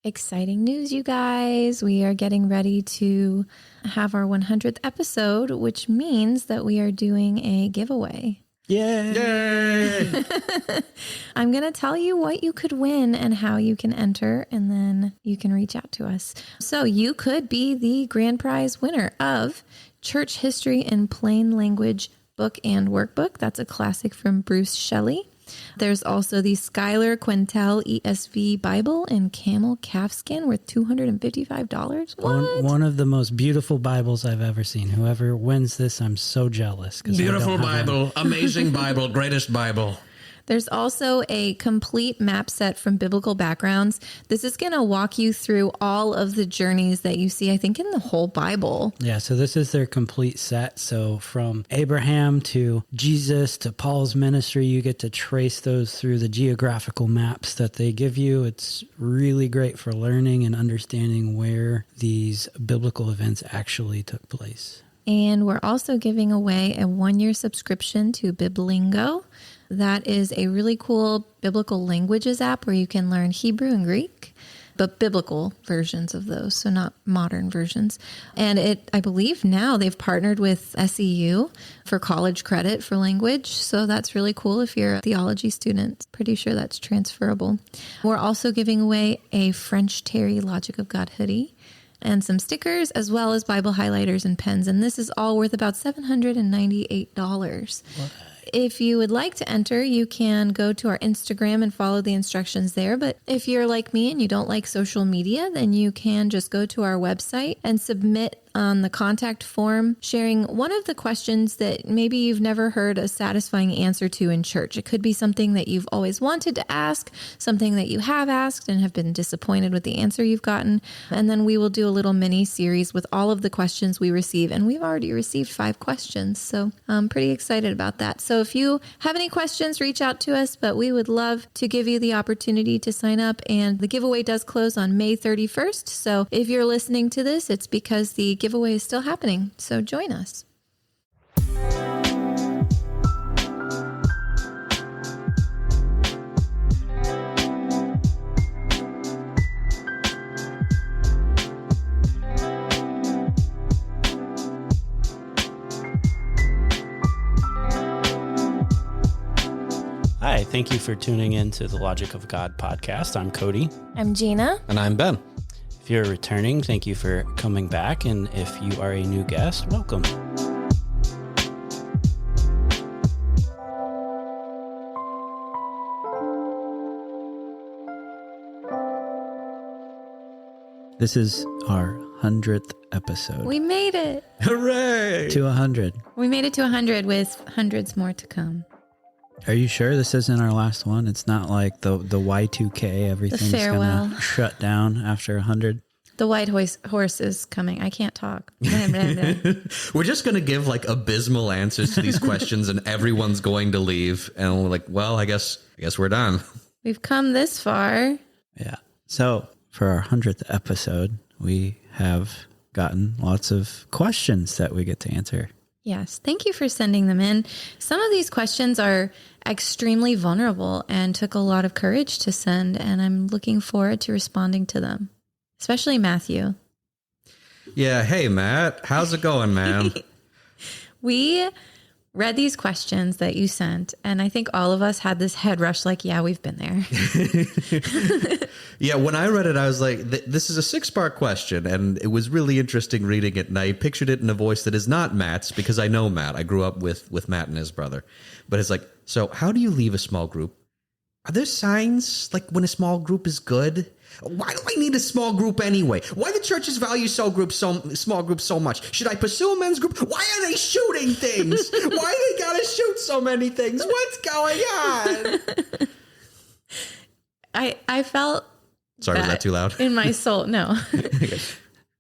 Exciting news, you guys. We are getting ready to have our 100th episode, which means that we are doing a giveaway. Yay! I'm going to tell you what you could win and how you can enter, and then you can reach out to us. So you could be the grand prize winner of Church History in Plain Language book and workbook. That's a classic from Bruce Shelley. There's also the Schuyler Quintel ESV Bible in camel calfskin worth $255. What? One of the most beautiful Bibles I've ever seen. Whoever wins this, I'm so jealous. Beautiful Bible, amazing Bible, greatest Bible. There's also a complete map set from Biblical Backgrounds. This is going to walk you through all of the journeys that you see, I think, in the whole Bible. Yeah, so this is their complete set. So from Abraham to Jesus to Paul's ministry, you get to trace those through the geographical maps that they give you. It's really great for learning and understanding where these biblical events actually took place. And we're also giving away a 1-year subscription to Biblingo. That is a really cool biblical languages app where you can learn Hebrew and Greek, but biblical versions of those, so not modern versions. And I believe now they've partnered with SEU for college credit for language. So that's really cool if you're a theology student. Pretty sure that's transferable. We're also giving away a French Terry Logic of God hoodie and some stickers, as well as Bible highlighters and pens. And this is all worth about $798. What? If you would like to enter, you can go to our Instagram and follow the instructions there. But if you're like me and you don't like social media, then you can just go to our website and submit on the contact form, sharing one of the questions that maybe you've never heard a satisfying answer to in church. It could be something that you've always wanted to ask, something that you have asked and have been disappointed with the answer you've gotten. And then we will do a little mini series with all of the questions we receive. And we've already received 5 questions. So I'm pretty excited about that. So if you have any questions, reach out to us, but we would love to give you the opportunity to sign up. And the giveaway does close on May 31st. So if you're listening to this, it's because the giveaway is still happening. So join us. Hi, thank you for tuning in to the Logic of God podcast. I'm Cody. I'm Gina. And I'm Ben. If you're returning, thank you for coming back. And if you are a new guest, welcome. This is our 100th episode. We made it. Hooray! To 100. We made it to 100 with hundreds more to come. Are you sure this isn't our last one? It's not like the Y2K, everything's going to shut down after 100? The white horse is coming. I can't talk. Blah, blah, blah. We're just going to give like abysmal answers to these questions and everyone's going to leave. And we're like, well, I guess we're done. We've come this far. Yeah. So for our 100th episode, we have gotten lots of questions that we get to answer. Yes. Thank you for sending them in. Some of these questions are extremely vulnerable and took a lot of courage to send, and I'm looking forward to responding to them, especially Matthew. Yeah. Hey, Matt. How's it going, man? We read these questions that you sent, and I think all of us had this head rush like, yeah, we've been there. Yeah, when I read it, I was like, this is a 6-part question, and it was really interesting reading it, and I pictured it in a voice that is not Matt's, because I know Matt. I grew up with Matt and his brother. But it's like, so how do you leave a small group? Are there signs, like when a small group is good? Why do I need a small group anyway? Why do churches value small groups so much? Should I pursue a men's group? Why are they shooting things? Why they gotta shoot so many things? What's going on? I felt Sorry, was that too loud? in my soul. No. Okay.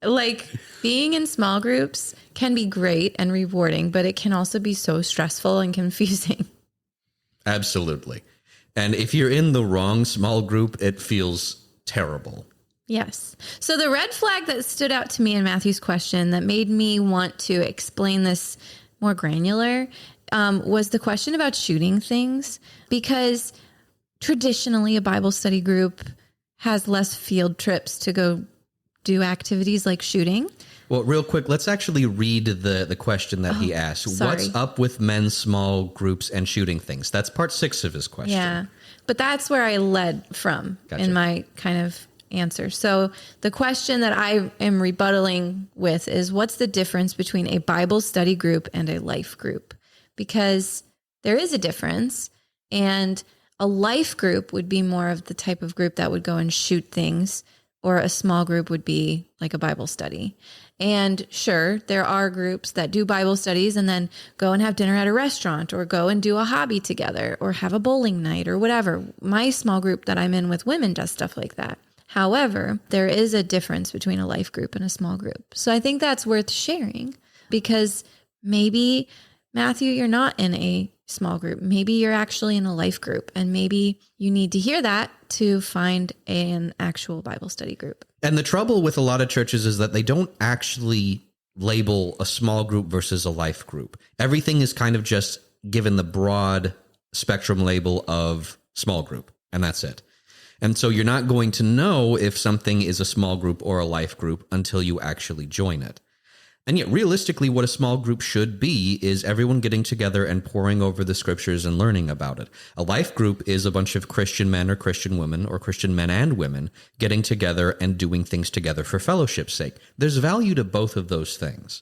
Like being in small groups can be great and rewarding, but it can also be so stressful and confusing. Absolutely. And if you're in the wrong small group, it feels terrible. Yes. So the red flag that stood out to me in Matthew's question that made me want to explain this more granular was the question about shooting things, because traditionally a Bible study group has less field trips to go do activities like shooting. Well, real quick, let's actually read the question that he asked. Sorry. What's up with men's small groups and shooting things? That's part 6 of his question. Yeah. But that's where I led from in my kind of answer. So the question that I am rebuttaling with is, what's the difference between a Bible study group and a life group? Because there is a difference, and a life group would be more of the type of group that would go and shoot things, or a small group would be like a Bible study. And sure, there are groups that do Bible studies and then go and have dinner at a restaurant, or go and do a hobby together, or have a bowling night or whatever. My small group that I'm in with women does stuff like that. However, there is a difference between a life group and a small group. So I think that's worth sharing, because maybe, Matthew, you're not in a small group. Maybe you're actually in a life group, and maybe you need to hear that to find an actual Bible study group. And the trouble with a lot of churches is that they don't actually label a small group versus a life group. Everything is kind of just given the broad spectrum label of small group, and that's it. And so you're not going to know if something is a small group or a life group until you actually join it. And yet, realistically, what a small group should be is everyone getting together and poring over the scriptures and learning about it. A life group is a bunch of Christian men or Christian women, or Christian men and women, getting together and doing things together for fellowship's sake. There's value to both of those things.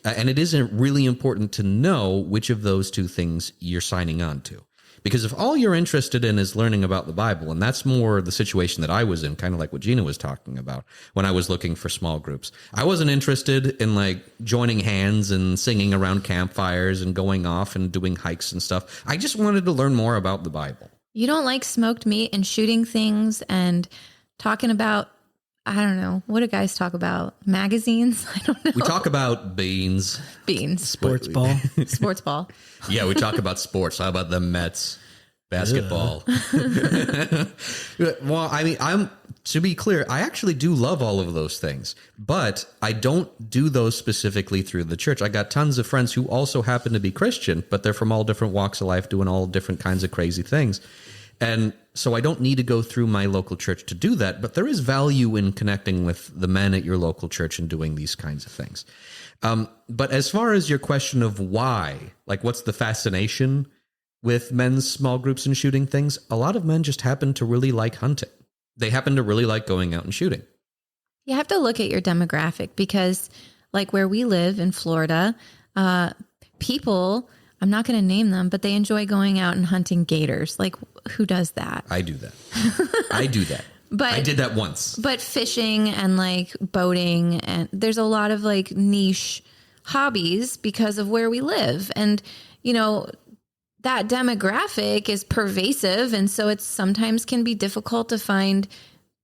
And it isn't really important to know which of those two things you're signing on to. Because if all you're interested in is learning about the Bible, and that's more the situation that I was in, kind of like what Gina was talking about when I was looking for small groups. I wasn't interested in like joining hands and singing around campfires and going off and doing hikes and stuff. I just wanted to learn more about the Bible. You don't like smoked meat and shooting things and talking about, I don't know, what do guys talk about? Magazines? I don't know. We talk about beans. Sports ball. Sports ball. Yeah, we talk about sports. How about the Mets? Basketball. Well, I mean, to be clear, I actually do love all of those things, but I don't do those specifically through the church. I got tons of friends who also happen to be Christian, but they're from all different walks of life, doing all different kinds of crazy things. And so I don't need to go through my local church to do that, but there is value in connecting with the men at your local church and doing these kinds of things. But as far as your question of why, like what's the fascination with men's small groups and shooting things, a lot of men just happen to really like hunting. They happen to really like going out and shooting. You have to look at your demographic, because like where we live in Florida, people, I'm not going to name them, but they enjoy going out and hunting gators. Like, who does that? I do that. But I did that once. But fishing and like boating, and there's a lot of like niche hobbies because of where we live. And, you know, that demographic is pervasive. And so it sometimes can be difficult to find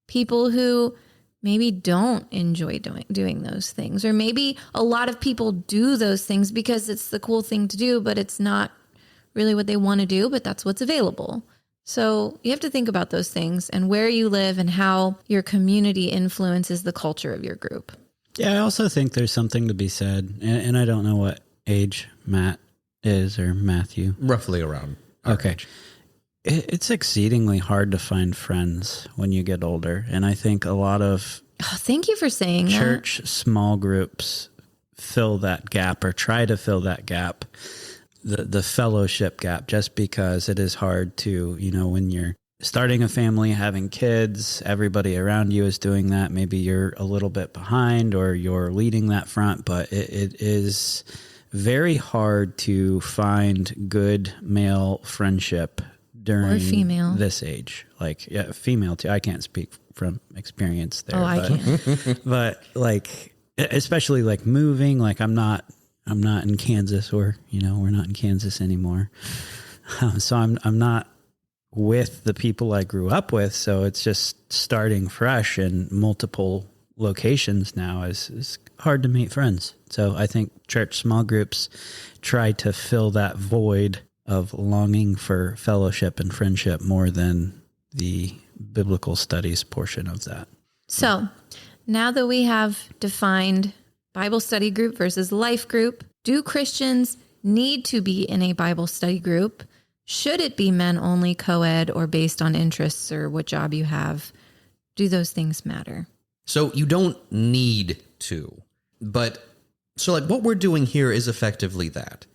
people who maybe don't enjoy doing those things. Or maybe a lot of people do those things because it's the cool thing to do, but it's not really what they want to do, but that's what's available. So you have to think about those things and where you live and how your community influences the culture of your group. Yeah, I also think there's something to be said, and I don't know what age Matt is or Matthew. Roughly around our age. It's exceedingly hard to find friends when you get older. And I think a lot of thank you for saying church small groups fill that gap, or try to fill that gap, the fellowship gap, just because it is hard to, you know, when you're starting a family, having kids, everybody around you is doing that. Maybe you're a little bit behind or you're leading that front, but it is very hard to find good male friendship during this age. Like, yeah, female too. I can't speak from experience there. I can. But like, especially like moving, like I'm not in Kansas, or, you know, we're not in Kansas anymore. So I'm not with the people I grew up with. So it's just starting fresh in multiple locations now is hard to meet friends. So I think church small groups try to fill that void of longing for fellowship and friendship more than the biblical studies portion of that. So now that we have defined Bible study group versus life group, do Christians need to be in a Bible study group? Should it be men only, co-ed, or based on interests or what job you have? do those things matter? So you don't need to, but so like what we're doing here is effectively that.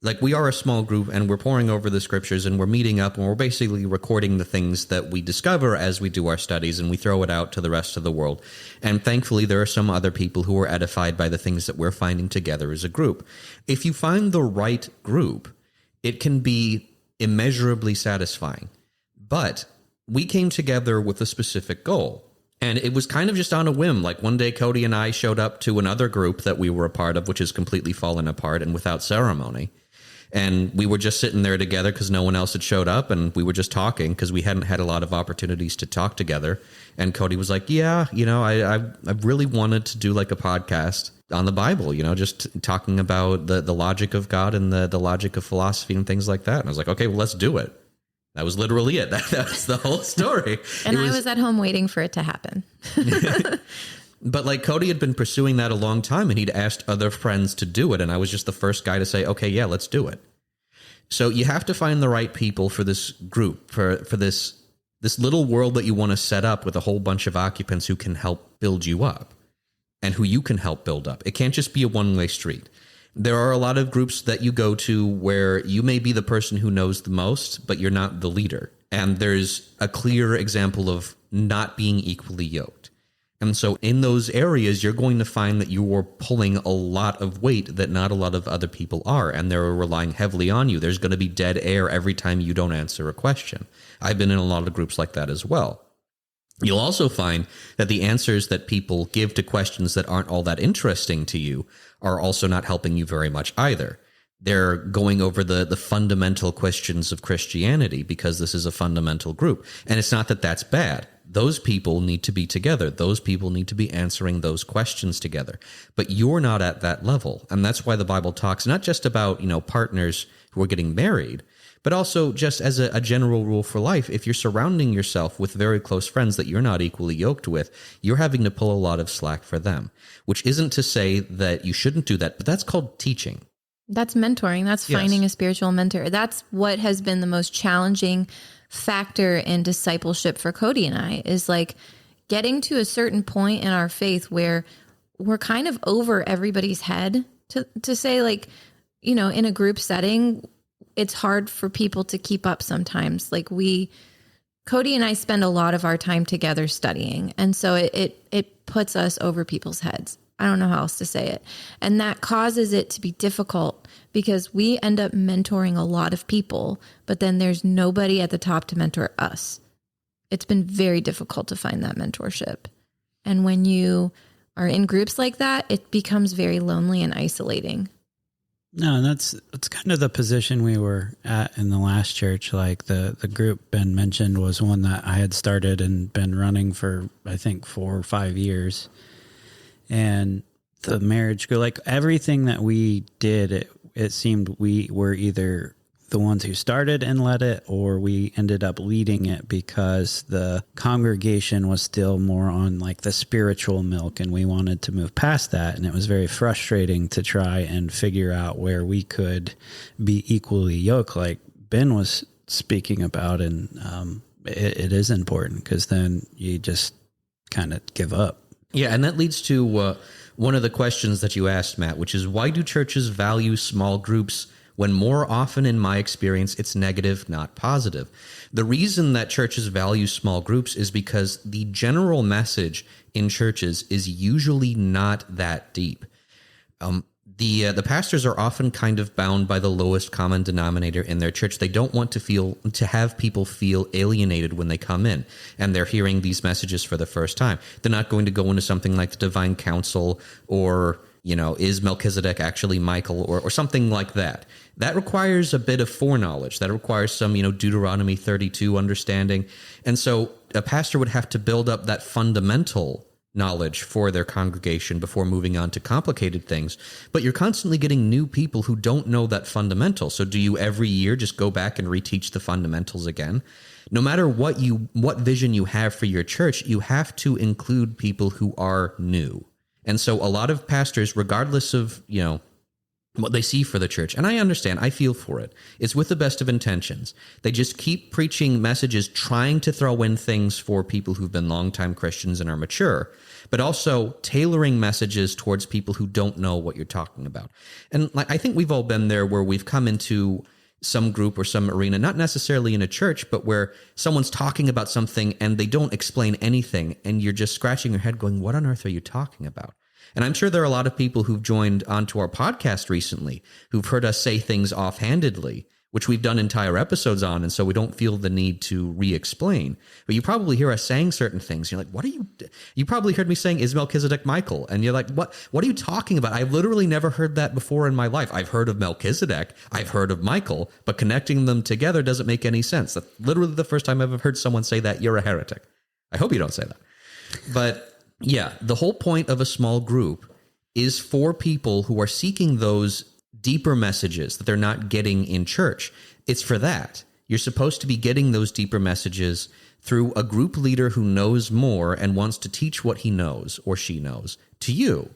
Like we are a small group and we're poring over the scriptures and we're meeting up and we're basically recording the things that we discover as we do our studies, and we throw it out to the rest of the world. And thankfully there are some other people who are edified by the things that we're finding together as a group. If you find the right group, it can be immeasurably satisfying. But we came together with a specific goal. And it was kind of just on a whim. Like one day Cody and I showed up to another group that we were a part of, which has completely fallen apart and without ceremony. And we were just sitting there together because no one else had showed up, and we were just talking because we hadn't had a lot of opportunities to talk together. And Cody was like, yeah, I really wanted to do like a podcast on the Bible, just talking about the logic of God and the logic of philosophy and things like that. And I was like, okay, well, let's do it. That was literally it. That was the whole story. And I was at home waiting for it to happen. But like Cody had been pursuing that a long time, and he'd asked other friends to do it. And I was just the first guy to say, okay, yeah, let's do it. So you have to find the right people for this group, for this little world that you want to set up with a whole bunch of occupants who can help build you up and who you can help build up. It can't just be a one-way street. There are a lot of groups that you go to where you may be the person who knows the most, but you're not the leader. And there's a clear example of not being equally yoked. And so in those areas, you're going to find that you are pulling a lot of weight that not a lot of other people are, and they're relying heavily on you. There's going to be dead air every time you don't answer a question. I've been in a lot of groups like that as well. You'll also find that the answers that people give to questions that aren't all that interesting to you are also not helping you very much either. They're going over the fundamental questions of Christianity because this is a fundamental group. And it's not that that's bad. Those people need to be together. Those people need to be answering those questions together. But you're not at that level. And that's why the Bible talks not just about, partners who are getting married, but also just as a general rule for life. If you're surrounding yourself with very close friends that you're not equally yoked with, you're having to pull a lot of slack for them, which isn't to say that you shouldn't do that, but that's called teaching. That's mentoring. That's finding a spiritual mentor. That's what has been the most challenging factor in discipleship for Cody and I, is like getting to a certain point in our faith where we're kind of over everybody's head to say, like, in a group setting, it's hard for people to keep up sometimes. Like Cody and I spend a lot of our time together studying. And so it puts us over people's heads. I don't know how else to say it. And that causes it to be difficult because we end up mentoring a lot of people, but then there's nobody at the top to mentor us. It's been very difficult to find that mentorship. And when you are in groups like that, it becomes very lonely and isolating. No, and that's kind of the position we were at in the last church. Like the group Ben mentioned was one that I had started and been running for, I think, 4 or 5 years. And the marriage group, like everything that we did, it seemed we were either the ones who started and led it, or we ended up leading it because the congregation was still more on like the spiritual milk, and we wanted to move past that. And it was very frustrating to try and figure out where we could be equally yoked, like Ben was speaking about. And it is important because then you just kind of give up. Yeah, and that leads to one of the questions that you asked, Matt, which is why do churches value small groups when more often, in my experience, it's negative, not positive? The reason that churches value small groups is because the general message in churches is usually not that deep. The pastors are often kind of bound by the lowest common denominator in their church. They don't want to have people feel alienated when they come in and they're hearing these messages for the first time. They're not going to go into something like the divine council or, is Melchizedek actually Michael or something like that. That requires a bit of foreknowledge. That requires some, Deuteronomy 32 understanding. And so a pastor would have to build up that fundamental knowledge for their congregation before moving on to complicated things. But you're constantly getting new people who don't know that fundamental. So do you every year just go back and reteach the fundamentals again? No matter what vision you have for your church, you have to include people who are new. And so a lot of pastors, regardless of, what they see for the church. And I understand, I feel for it. It's with the best of intentions. They just keep preaching messages, trying to throw in things for people who've been longtime Christians and are mature, but also tailoring messages towards people who don't know what you're talking about. And like, I think we've all been there where we've come into some group or some arena, not necessarily in a church, but where someone's talking about something and they don't explain anything, and you're just scratching your head going, what on earth are you talking about? And I'm sure there are a lot of people who've joined onto our podcast recently who've heard us say things offhandedly, which we've done entire episodes on, and so we don't feel the need to re-explain. But you probably hear us saying certain things. You're like, what are you... You probably heard me saying, is Melchizedek Michael? And you're like, what are you talking about? I've literally never heard that before in my life. I've heard of Melchizedek, I've heard of Michael, but connecting them together doesn't make any sense. That's literally the first time I've ever heard someone say that, you're a heretic. I hope you don't say that. But... yeah, the whole point of a small group is for people who are seeking those deeper messages that they're not getting in church. It's for that. You're supposed to be getting those deeper messages through a group leader who knows more and wants to teach what he knows or she knows to you.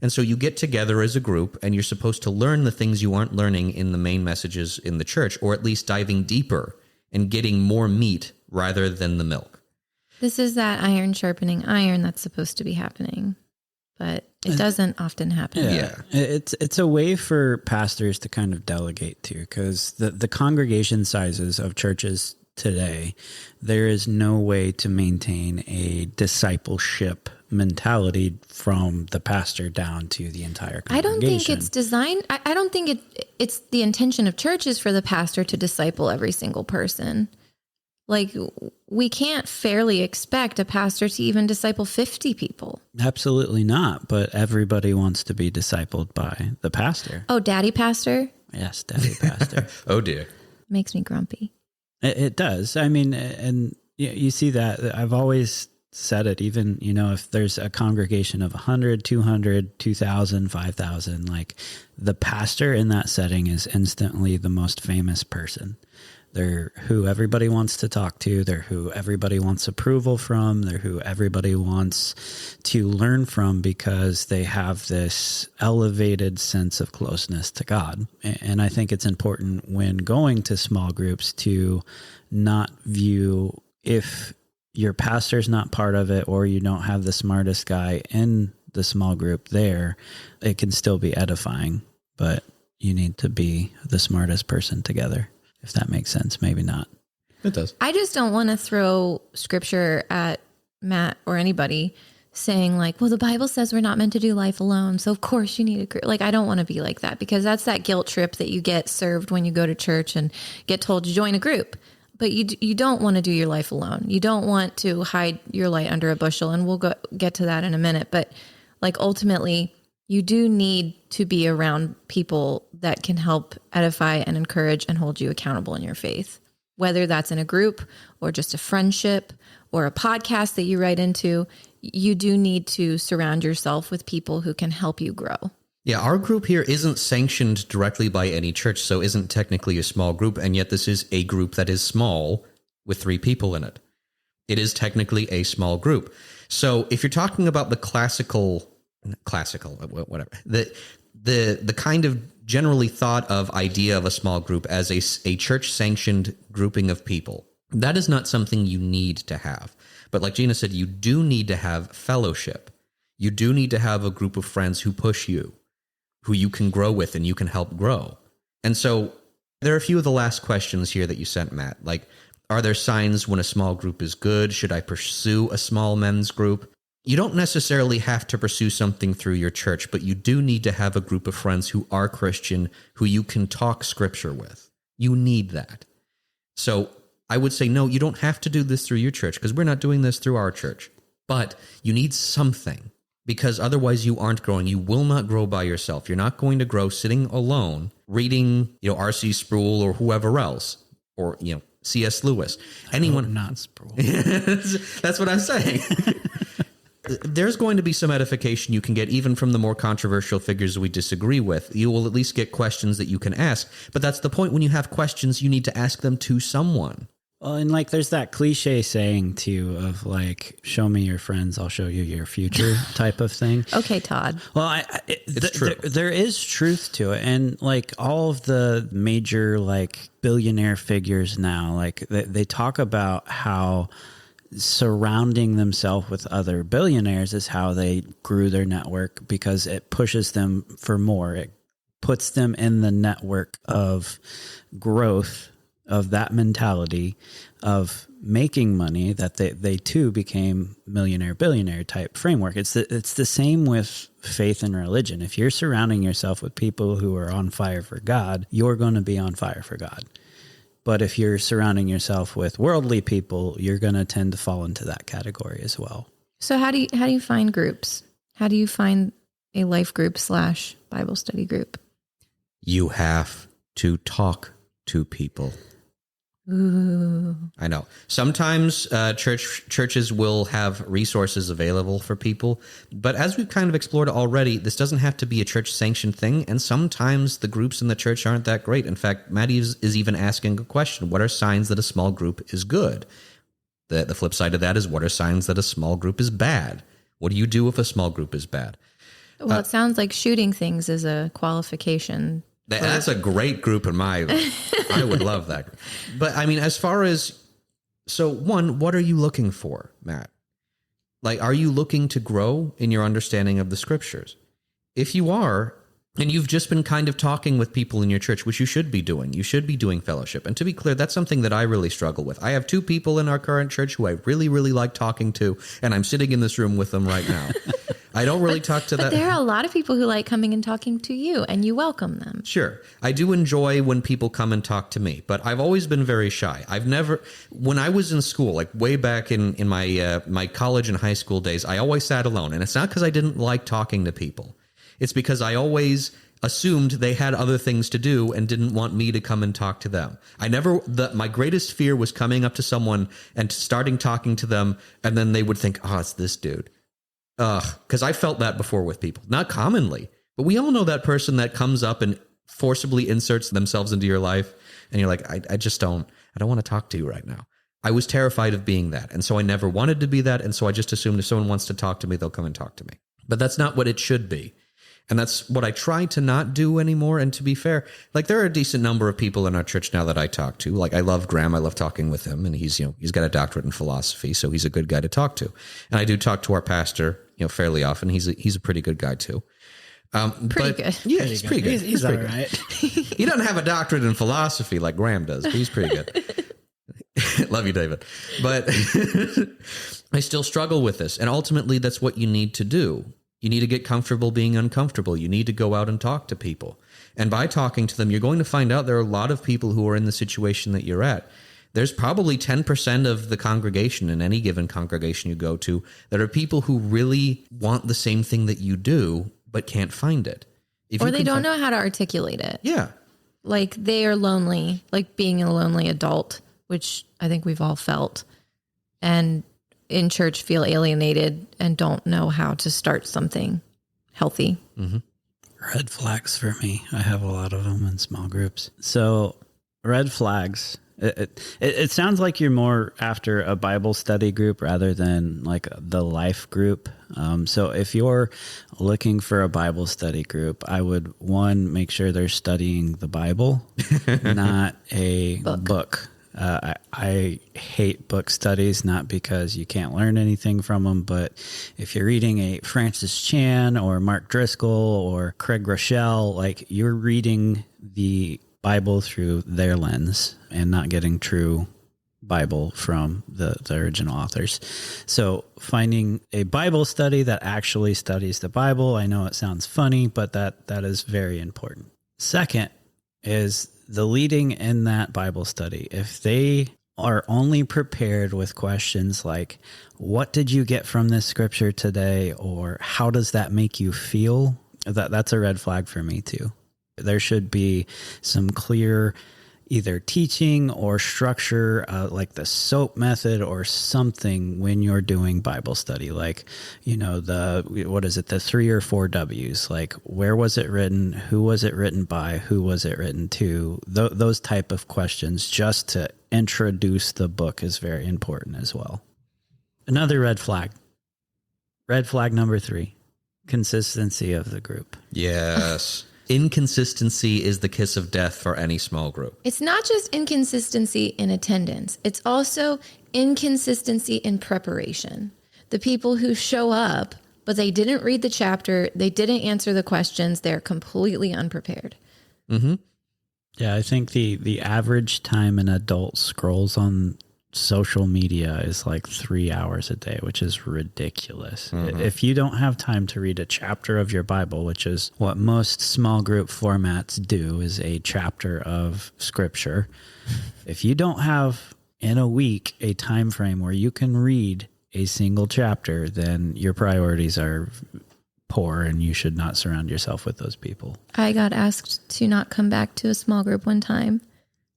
And so you get together as a group and you're supposed to learn the things you aren't learning in the main messages in the church, or at least diving deeper and getting more meat rather than the milk. This is that iron sharpening iron that's supposed to be happening, but it doesn't often happen. Yeah. It's a way for pastors to kind of delegate to, because the congregation sizes of churches today, there is no way to maintain a discipleship mentality from the pastor down to the entire congregation. I don't think it's designed. I don't think it's the intention of churches for the pastor to disciple every single person. Like, we can't fairly expect a pastor to even disciple 50 people. Absolutely not. But everybody wants to be discipled by the pastor. Oh, daddy pastor? Yes, daddy pastor. Oh, dear. Makes me grumpy. It does. I mean, and you see that. I've always said it, even, if there's a congregation of 100, 200, 2,000, 5,000, like, the pastor in that setting is instantly the most famous person. They're who everybody wants to talk to. They're who everybody wants approval from. They're who everybody wants to learn from, because they have this elevated sense of closeness to God. And I think it's important when going to small groups to not view, if your pastor's not part of it or you don't have the smartest guy in the small group there, it can still be edifying, but you need to be the smartest person together. If that makes sense, maybe not. It does. I just don't want to throw scripture at Matt or anybody saying like, well, the Bible says we're not meant to do life alone, so of course you need a group. Like, I don't want to be like that, because that's that guilt trip that you get served when you go to church and get told to join a group. But you don't want to do your life alone. You don't want to hide your light under a bushel, and we'll get to that in a minute. But like, ultimately, you do need to be around people that can help edify and encourage and hold you accountable in your faith, whether that's in a group or just a friendship or a podcast that you write into. You do need to surround yourself with people who can help you grow. Yeah, our group here isn't sanctioned directly by any church, so isn't technically a small group, and yet this is a group that is small with 3 people in it. It is technically a small group. So if you're talking about the classical, whatever, the kind of generally thought of idea of a small group as a church-sanctioned grouping of people, that is not something you need to have. But like Gina said, you do need to have fellowship. You do need to have a group of friends who push you, who you can grow with and you can help grow. And so there are a few of the last questions here that you sent, Matt. Like, are there signs when a small group is good? Should I pursue a small men's group? You don't necessarily have to pursue something through your church, but you do need to have a group of friends who are Christian, who you can talk scripture with. You need that. So I would say, no, you don't have to do this through your church, because we're not doing this through our church. But you need something, because otherwise you aren't growing. You will not grow by yourself. You're not going to grow sitting alone, reading, R.C. Sproul or whoever else, or, C.S. Lewis. Anyone. Not Sproul. That's what I'm saying. There's going to be some edification you can get even from the more controversial figures we disagree with. You will at least get questions that you can ask. But that's the point. When you have questions, you need to ask them to someone. Well, and like there's that cliche saying too of like, show me your friends, I'll show you your future type of thing. Okay, Todd. Well, It's true. There is truth to it. And like all of the major like billionaire figures now, like they talk about how surrounding themselves with other billionaires is how they grew their network, because it pushes them for more. It puts them in the network of growth, of that mentality of making money, that they too became millionaire, billionaire type framework. It's the same with faith and religion. If you're surrounding yourself with people who are on fire for God, you're going to be on fire for God. But if you're surrounding yourself with worldly people, you're going to tend to fall into that category as well. So how do you find groups? How do you find a life group / Bible study group? You have to talk to people. Ooh. I know. Sometimes churches will have resources available for people, but as we've kind of explored already, this doesn't have to be a church-sanctioned thing, and sometimes the groups in the church aren't that great. In fact, Maddie is even asking a question: what are signs that a small group is good? The flip side of that is, what are signs that a small group is bad? What do you do if a small group is bad? Well, it sounds like shooting things is a qualification. That's a great group in my... I would love that. But I mean, as far as... So one, what are you looking for, Matt? Like, are you looking to grow in your understanding of the scriptures? If you are, and you've just been kind of talking with people in your church, which you should be doing fellowship. And to be clear, that's something that I really struggle with. I have 2 people in our current church who I really, really like talking to, and I'm sitting in this room with them right now. I don't really talk to that. But there are a lot of people who like coming and talking to you, and you welcome them. Sure. I do enjoy when people come and talk to me, but I've always been very shy. When I was in school, like way back in my my college and high school days, I always sat alone. And it's not because I didn't like talking to people. It's because I always assumed they had other things to do and didn't want me to come and talk to them. My greatest fear was coming up to someone and starting talking to them, and then they would think, oh, it's this dude. Because I felt that before with people. Not commonly, but we all know that person that comes up and forcibly inserts themselves into your life, and you're like, I don't want to talk to you right now. I was terrified of being that, and so I never wanted to be that, and so I just assumed if someone wants to talk to me, they'll come and talk to me. But that's not what it should be. And that's what I try to not do anymore. And to be fair, like, there are a decent number of people in our church now that I talk to. Like, I love Graham. I love talking with him. And he's got a doctorate in philosophy, so he's a good guy to talk to. And I do talk to our pastor, fairly often. He's a pretty good guy too. Pretty good. Yeah, he's pretty good. He's all right. He doesn't have a doctorate in philosophy like Graham does, but he's pretty good. Love you, David. But I still struggle with this. And ultimately, that's what you need to do. You need to get comfortable being uncomfortable. You need to go out and talk to people. And by talking to them, you're going to find out there are a lot of people who are in the situation that you're at. There's probably 10% of the congregation in any given congregation you go to that are people who really want the same thing that you do, but can't find it. Or they don't know how to articulate it. Yeah. Like, they are lonely, like being a lonely adult, which I think we've all felt. And in church feel alienated and don't know how to start something healthy. Mm-hmm. Red flags for me. I have a lot of them in small groups. So red flags. It sounds like you're more after a Bible study group rather than like the life group. So if you're looking for a Bible study group, I would, one, make sure they're studying the Bible, not a book. I hate book studies, not because you can't learn anything from them, but if you're reading a Francis Chan or Mark Driscoll or Craig Rochelle, like, you're reading the Bible through their lens and not getting true Bible from the original authors. So finding a Bible study that actually studies the Bible, I know it sounds funny, but that is very important. Second is the leading in that Bible study. If they are only prepared with questions like, what did you get from this scripture today? Or how does that make you feel? That's a red flag for me too. There should be some clear either teaching or structure, like the SOAP method or something when you're doing Bible study. Like, the 3 or 4 W's, like, where was it written? Who was it written by? Who was it written to? Those type of questions, just to introduce the book is very important as well. Another red flag. Red flag number 3, consistency of the group. Yes. Inconsistency is the kiss of death for any small group. It's not just inconsistency in attendance. It's also inconsistency in preparation. The people who show up, but they didn't read the chapter, they didn't answer the questions, they're completely unprepared. Mm-hmm. Yeah, I think the average time an adult scrolls on social media is like 3 hours a day, which is ridiculous. Mm-hmm. If you don't have time to read a chapter of your Bible, which is what most small group formats do, is a chapter of scripture. If you don't have in a week a time frame where you can read a single chapter, then your priorities are poor and you should not surround yourself with those people. I got asked to not come back to a small group one time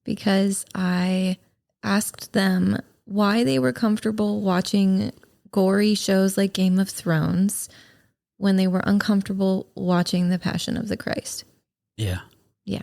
because I asked them why they were comfortable watching gory shows like Game of Thrones when they were uncomfortable watching The Passion of the Christ. Yeah. Yeah.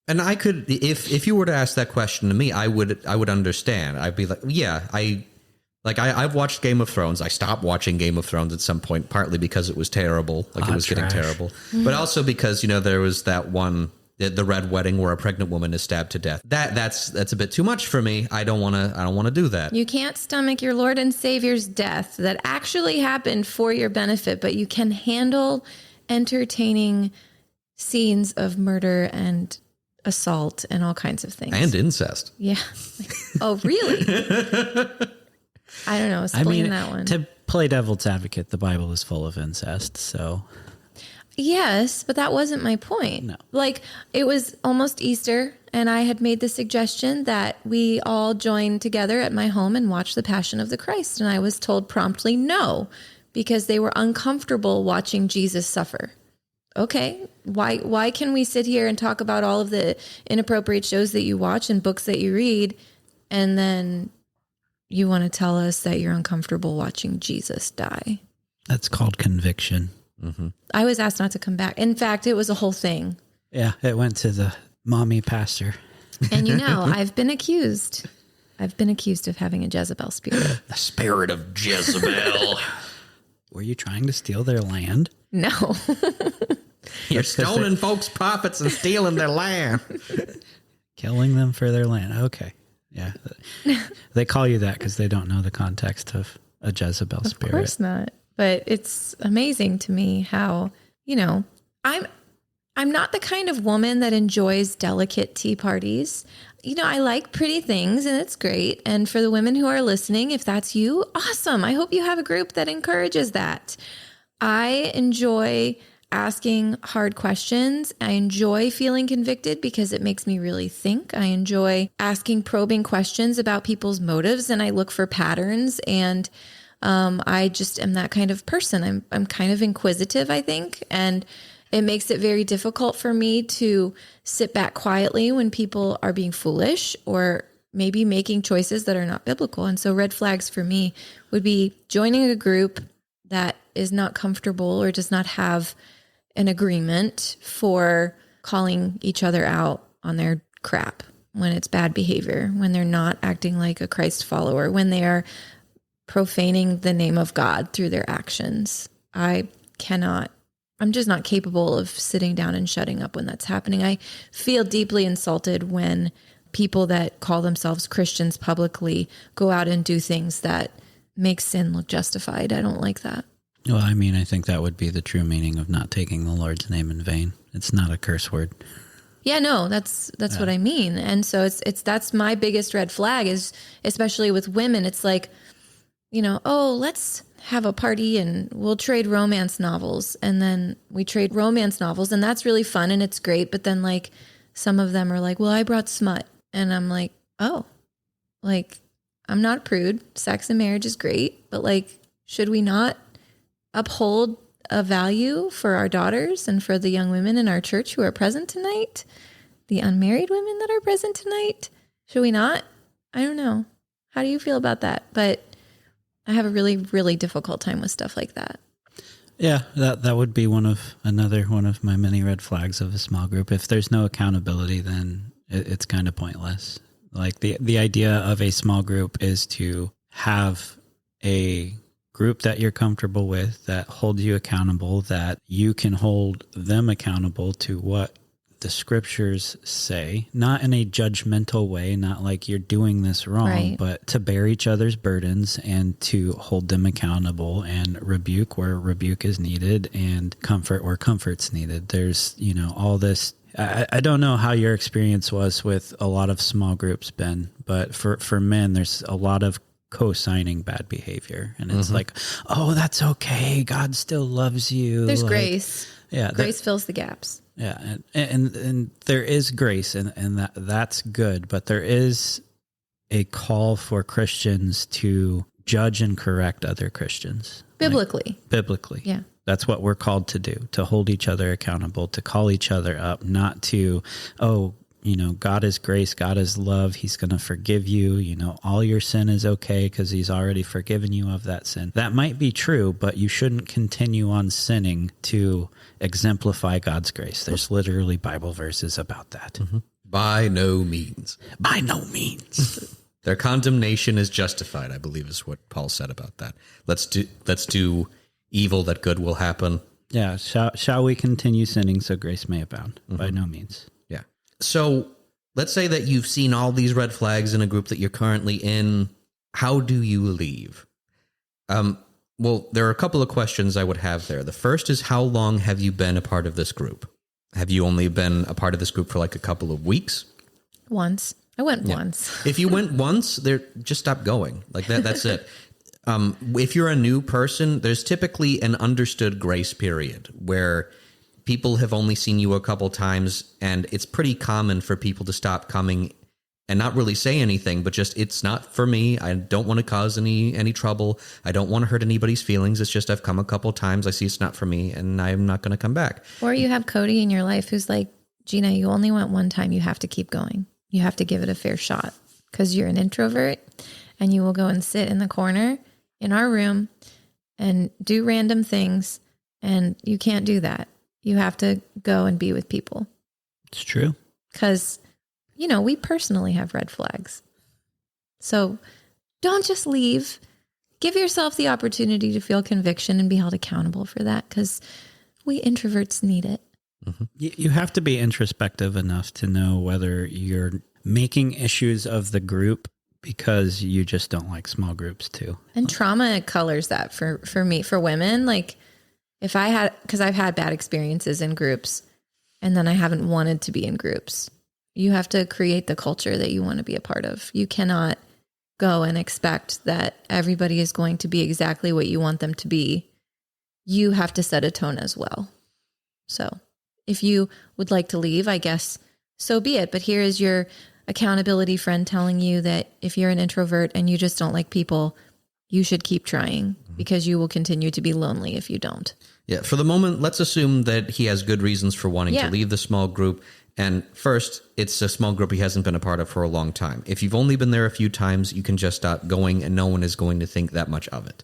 And I could, if you were to ask that question to me, I would understand. I'd be like, yeah, I've watched Game of Thrones. I stopped watching Game of Thrones at some point, partly because it was terrible, it was getting terrible, but also because, there was that one, the red wedding where a pregnant woman is stabbed to death. That's a bit too much for me. I don't want to do that. You can't stomach your Lord and Savior's death that actually happened for your benefit, but you can handle entertaining scenes of murder and assault and all kinds of things. And incest. Yeah. Oh, really? I don't know. Explain that one. To play devil's advocate, the Bible is full of incest, so... Yes, but that wasn't my point. No. It was almost Easter, and I had made the suggestion that we all join together at my home and watch The Passion of the Christ, and I was told promptly no, because they were uncomfortable watching Jesus suffer. Okay, why can we sit here and talk about all of the inappropriate shows that you watch and books that you read, and then you want to tell us that you're uncomfortable watching Jesus die? That's called conviction. Mm-hmm. I was asked not to come back. In fact, it was a whole thing. Yeah, it went to the mommy pastor. And I've been accused. Of having a Jezebel spirit. The spirit of Jezebel. Were you trying to steal their land? No. You're stoning folks' profits and stealing their land. Killing them for their land. Okay. Yeah. They call you that because they don't know the context of a Jezebel spirit. Of course not. But it's amazing to me how, I'm not the kind of woman that enjoys delicate tea parties. I like pretty things and it's great. And for the women who are listening, if that's you, awesome. I hope you have a group that encourages that. I enjoy asking hard questions. I enjoy feeling convicted because it makes me really think. I enjoy asking probing questions about people's motives and I look for patterns and I just am that kind of person. I'm kind of inquisitive, I think, and it makes it very difficult for me to sit back quietly when people are being foolish or maybe making choices that are not biblical. And so red flags for me would be joining a group that is not comfortable or does not have an agreement for calling each other out on their crap when it's bad behavior, when they're not acting like a Christ follower, when they are profaning the name of God through their actions. I'm just not capable of sitting down and shutting up when that's happening. I feel deeply insulted when people that call themselves Christians publicly go out and do things that make sin look justified. I don't like that. Well, I think that would be the true meaning of not taking the Lord's name in vain. It's not a curse word. Yeah, no, that's what I mean. And so that's my biggest red flag is, especially with women, it's like, let's have a party and we'll trade romance novels. And then we trade romance novels and that's really fun and it's great. But then some of them are like, well, I brought smut. And I'm like, oh, I'm not a prude. Sex and marriage is great. But should we not uphold a value for our daughters and for the young women in our church who are present tonight? The unmarried women that are present tonight? Should we not? I don't know. How do you feel about that? But I have a really, really difficult time with stuff like that. Yeah, that would be another one of my many red flags of a small group. If there's no accountability, then it's kind of pointless. Like the idea of a small group is to have a group that you're comfortable with, that holds you accountable, that you can hold them accountable to what the scriptures say, not in a judgmental way, not like you're doing this wrong, Right. but to bear each other's burdens and to hold them accountable and rebuke where rebuke is needed and comfort where comfort's needed. There's, all this. I don't know how your experience was with a lot of small groups, Ben, but for men, there's a lot of co-signing bad behavior. And it's like, oh, that's okay. God still loves you. There's like, grace. Yeah. Grace fills the gaps. Yeah, and there is grace, and that's good, but there is a call for Christians to judge and correct other Christians. Biblically. Biblically. Yeah. That's what we're called to do, to hold each other accountable, to call each other up, not to, God is grace, God is love, he's going to forgive you, all your sin is okay because he's already forgiven you of that sin. That might be true, but you shouldn't continue on sinning to exemplify God's grace. There's literally Bible verses about that. By no means. By no means. Their condemnation is justified, I believe is what Paul said about that. Let's do evil that good will happen. Yeah. Shall we continue sinning so grace may abound? By no means. Yeah. So let's say that you've seen all these red flags in a group that you're currently in. How do you leave? Well, there are a couple of questions I would have there. The first is, how long have you been a part of this group? Have you only been a part of this group for like a couple of weeks? Once. I went once. If you went once, just stop going. Like that's it. If you're a new person, there's typically an understood grace period where people have only seen you a couple times, and it's pretty common for people to stop coming and not really say anything, but just, it's not for me. I don't want to cause any trouble. I don't want to hurt anybody's feelings. It's just, I've come a couple times. I see it's not for me, and I'm not going to come back. Or you have Cody in your life who's like, Gina, you only went one time. You have to keep going. You have to give it a fair shot because you're an introvert, and you will go and sit in the corner in our room and do random things. And you can't do that. You have to go and be with people. It's true. Because, we personally have red flags. So don't just leave. Give yourself the opportunity to feel conviction and be held accountable for that, because we introverts need it. Mm-hmm. You have to be introspective enough to know whether you're making issues of the group because you just don't like small groups too. And trauma colors that for me, for women. Like because I've had bad experiences in groups and then I haven't wanted to be in groups. You have to create the culture that you want to be a part of. You cannot go and expect that everybody is going to be exactly what you want them to be. You have to set a tone as well. So if you would like to leave, I guess so be it. But here is your accountability friend telling you that if you're an introvert and you just don't like people, you should keep trying, because you will continue to be lonely if you don't. Yeah. For the moment, let's assume that he has good reasons for wanting to leave the small group. And first, it's a small group he hasn't been a part of for a long time. If you've only been there a few times, you can just stop going and no one is going to think that much of it.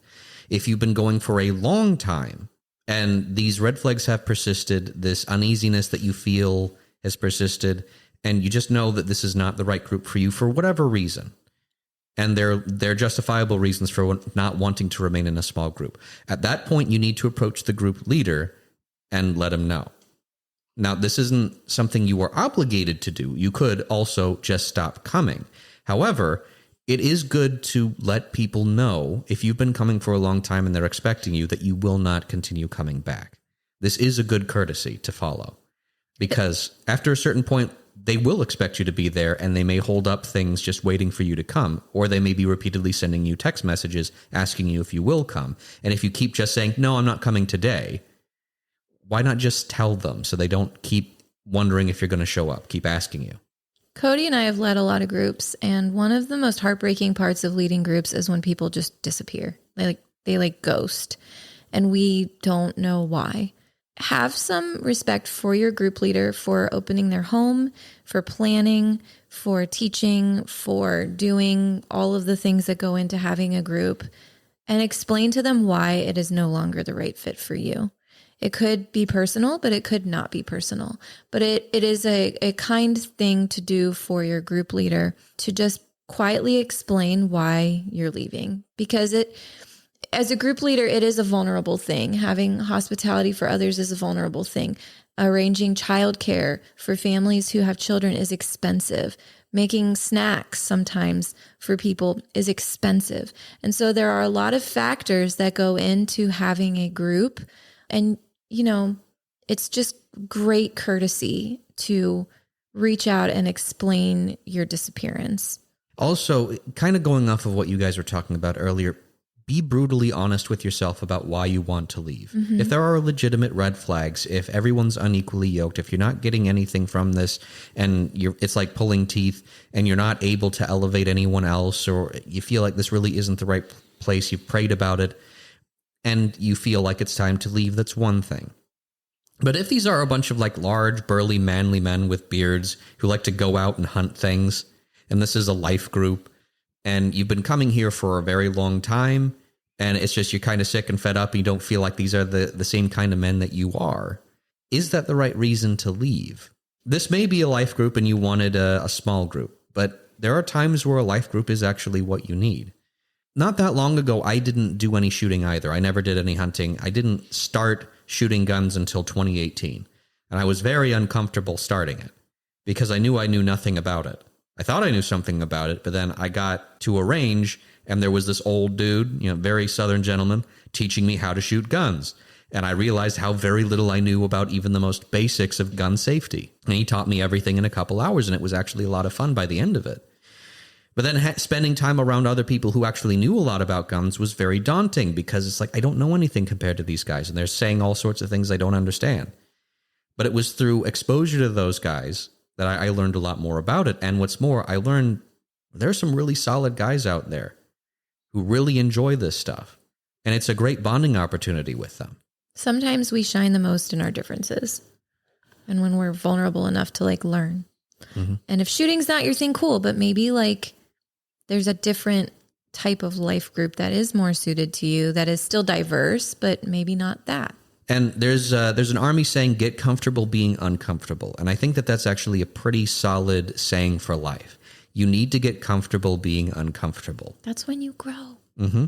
If you've been going for a long time and these red flags have persisted, this uneasiness that you feel has persisted, and you just know that this is not the right group for you for whatever reason, and they're justifiable reasons for not wanting to remain in a small group. At that point, you need to approach the group leader and let him know. Now, this isn't something you are obligated to do. You could also just stop coming. However, it is good to let people know, if you've been coming for a long time and they're expecting you, that you will not continue coming back. This is a good courtesy to follow, because after a certain point, they will expect you to be there, and they may hold up things just waiting for you to come, or they may be repeatedly sending you text messages asking you if you will come. And if you keep just saying, no, I'm not coming today, why not just tell them so they don't keep wondering if you're going to show up, keep asking you? Cody and I have led a lot of groups, and one of the most heartbreaking parts of leading groups is when people just disappear. They ghost, and we don't know why. Have some respect for your group leader for opening their home, for planning, for teaching, for doing all of the things that go into having a group, and explain to them why it is no longer the right fit for you. It could be personal, but it could not be personal. But it is a kind thing to do for your group leader to just quietly explain why you're leaving. Because as a group leader, it is a vulnerable thing. Having hospitality for others is a vulnerable thing. Arranging childcare for families who have children is expensive. Making snacks sometimes for people is expensive. And so there are a lot of factors that go into having a group. And, it's just great courtesy to reach out and explain your disappearance. Also, kind of going off of what you guys were talking about earlier, be brutally honest with yourself about why you want to leave. Mm-hmm. If there are legitimate red flags, if everyone's unequally yoked, if you're not getting anything from this and it's like pulling teeth and you're not able to elevate anyone else, or you feel like this really isn't the right place, you've prayed about it, and you feel like it's time to leave, that's one thing. But if these are a bunch of like large, burly, manly men with beards who like to go out and hunt things, and this is a life group, and you've been coming here for a very long time, and it's just you're kind of sick and fed up, and you don't feel like these are the same kind of men that you are, is that the right reason to leave? This may be a life group and you wanted a small group, but there are times where a life group is actually what you need. Not that long ago, I didn't do any shooting either. I never did any hunting. I didn't start shooting guns until 2018, and I was very uncomfortable starting it because I knew nothing about it. I thought I knew something about it, but then I got to a range and there was this old dude, very Southern gentleman, teaching me how to shoot guns. And I realized how very little I knew about even the most basics of gun safety. And he taught me everything in a couple hours, and it was actually a lot of fun by the end of it. But then spending time around other people who actually knew a lot about guns was very daunting because it's like, I don't know anything compared to these guys, and they're saying all sorts of things I don't understand. But it was through exposure to those guys that I learned a lot more about it. And what's more, I learned there's some really solid guys out there who really enjoy this stuff. And it's a great bonding opportunity with them. Sometimes we shine the most in our differences and when we're vulnerable enough to learn. Mm-hmm. And if shooting's not your thing, cool, but maybe there's a different type of life group that is more suited to you, that is still diverse, but maybe not that. And there's an army saying, get comfortable being uncomfortable. And I think that that's actually a pretty solid saying for life. You need to get comfortable being uncomfortable. That's when you grow. Mm-hmm.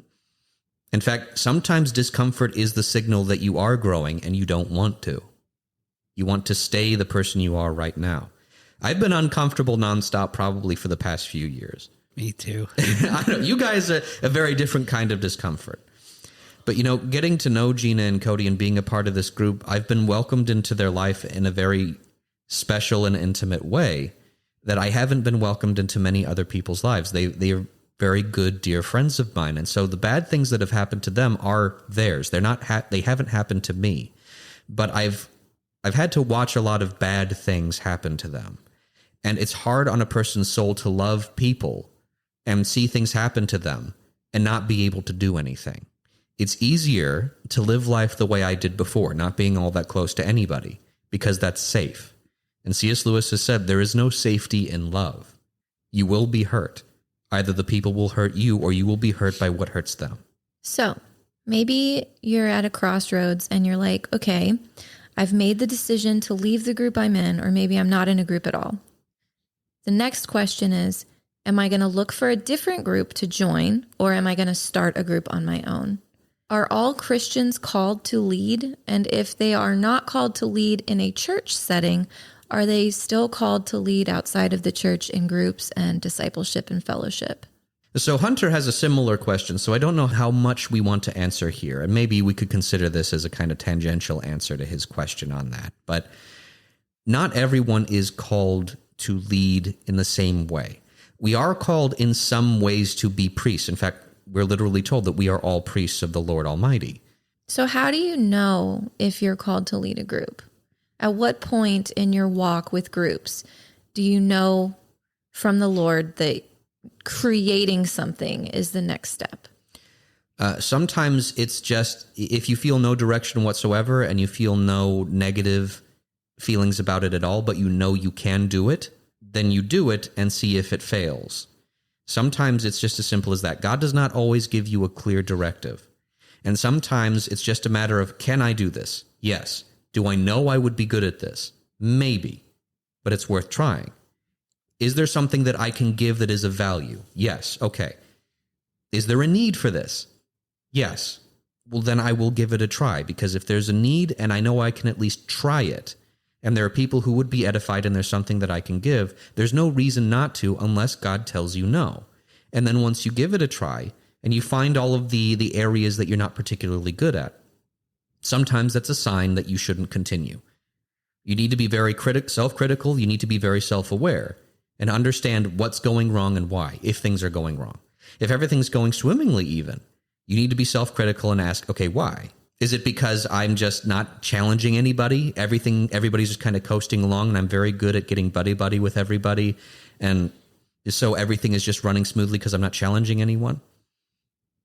In fact, sometimes discomfort is the signal that you are growing and you don't want to. You want to stay the person you are right now. I've been uncomfortable nonstop probably for the past few years. Me too. I know, you guys are a very different kind of discomfort. But, getting to know Gina and Cody and being a part of this group, I've been welcomed into their life in a very special and intimate way that I haven't been welcomed into many other people's lives. They are very good, dear friends of mine. And so the bad things that have happened to them are theirs. They're not they haven't happened to me. But I've had to watch a lot of bad things happen to them. And it's hard on a person's soul to love people and see things happen to them and not be able to do anything. It's easier to live life the way I did before, not being all that close to anybody, because that's safe. And C.S. Lewis has said there is no safety in love. You will be hurt. Either the people will hurt you or you will be hurt by what hurts them. So maybe you're at a crossroads and you're like, okay, I've made the decision to leave the group I'm in, or maybe I'm not in a group at all. The next question is, am I going to look for a different group to join, or am I going to start a group on my own? Are all Christians called to lead? And if they are not called to lead in a church setting, are they still called to lead outside of the church in groups and discipleship and fellowship? So Hunter has a similar question, so I don't know how much we want to answer here. And maybe we could consider this as a kind of tangential answer to his question on that. But not everyone is called to lead in the same way. We are called in some ways to be priests. In fact, we're literally told that we are all priests of the Lord Almighty. So how do you know if you're called to lead a group? At what point in your walk with groups do you know from the Lord that creating something is the next step? Sometimes it's just if you feel no direction whatsoever and you feel no negative feelings about it at all, but you can do it, then you do it and see if it fails. Sometimes it's just as simple as that. God does not always give you a clear directive. And sometimes it's just a matter of, can I do this? Yes. Do I know I would be good at this? Maybe. But it's worth trying. Is there something that I can give that is of value? Yes. Okay. Is there a need for this? Yes. Well, then I will give it a try, because if there's a need and I know I can at least try it, and there are people who would be edified and there's something that I can give, there's no reason not to unless God tells you no. And then once you give it a try and you find all of the areas that you're not particularly good at, sometimes that's a sign that you shouldn't continue. You need to be very self-critical. You need to be very self-aware and understand what's going wrong and why, if things are going wrong. If everything's going swimmingly even, you need to be self-critical and ask, okay, why? Is it because I'm just not challenging anybody? Everybody's just kind of coasting along and I'm very good at getting buddy-buddy with everybody, and so everything is just running smoothly because I'm not challenging anyone?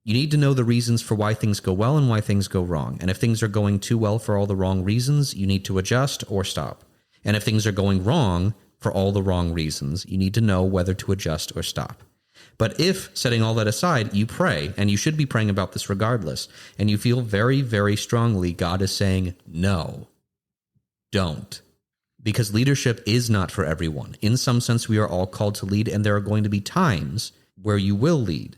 You need to know the reasons for why things go well and why things go wrong. And if things are going too well for all the wrong reasons, you need to adjust or stop. And if things are going wrong for all the wrong reasons, you need to know whether to adjust or stop. But if, setting all that aside, you pray, and you should be praying about this regardless, and you feel very, very strongly God is saying, no, don't. Because leadership is not for everyone. In some sense, we are all called to lead, and there are going to be times where you will lead,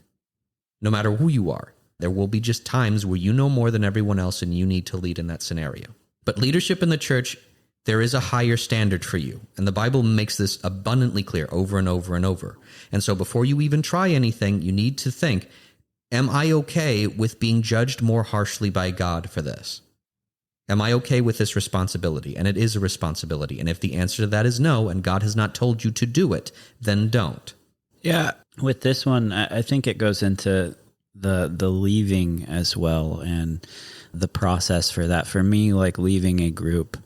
no matter who you are. There will be just times where you know more than everyone else, and you need to lead in that scenario. But leadership in the church, there is a higher standard for you. And the Bible makes this abundantly clear over and over and over. And so before you even try anything, you need to think, am I okay with being judged more harshly by God for this? Am I okay with this responsibility? And it is a responsibility. And if the answer to that is no, and God has not told you to do it, then don't. Yeah. With this one, I think it goes into the leaving as well, and the process for that. For me, like leaving a group,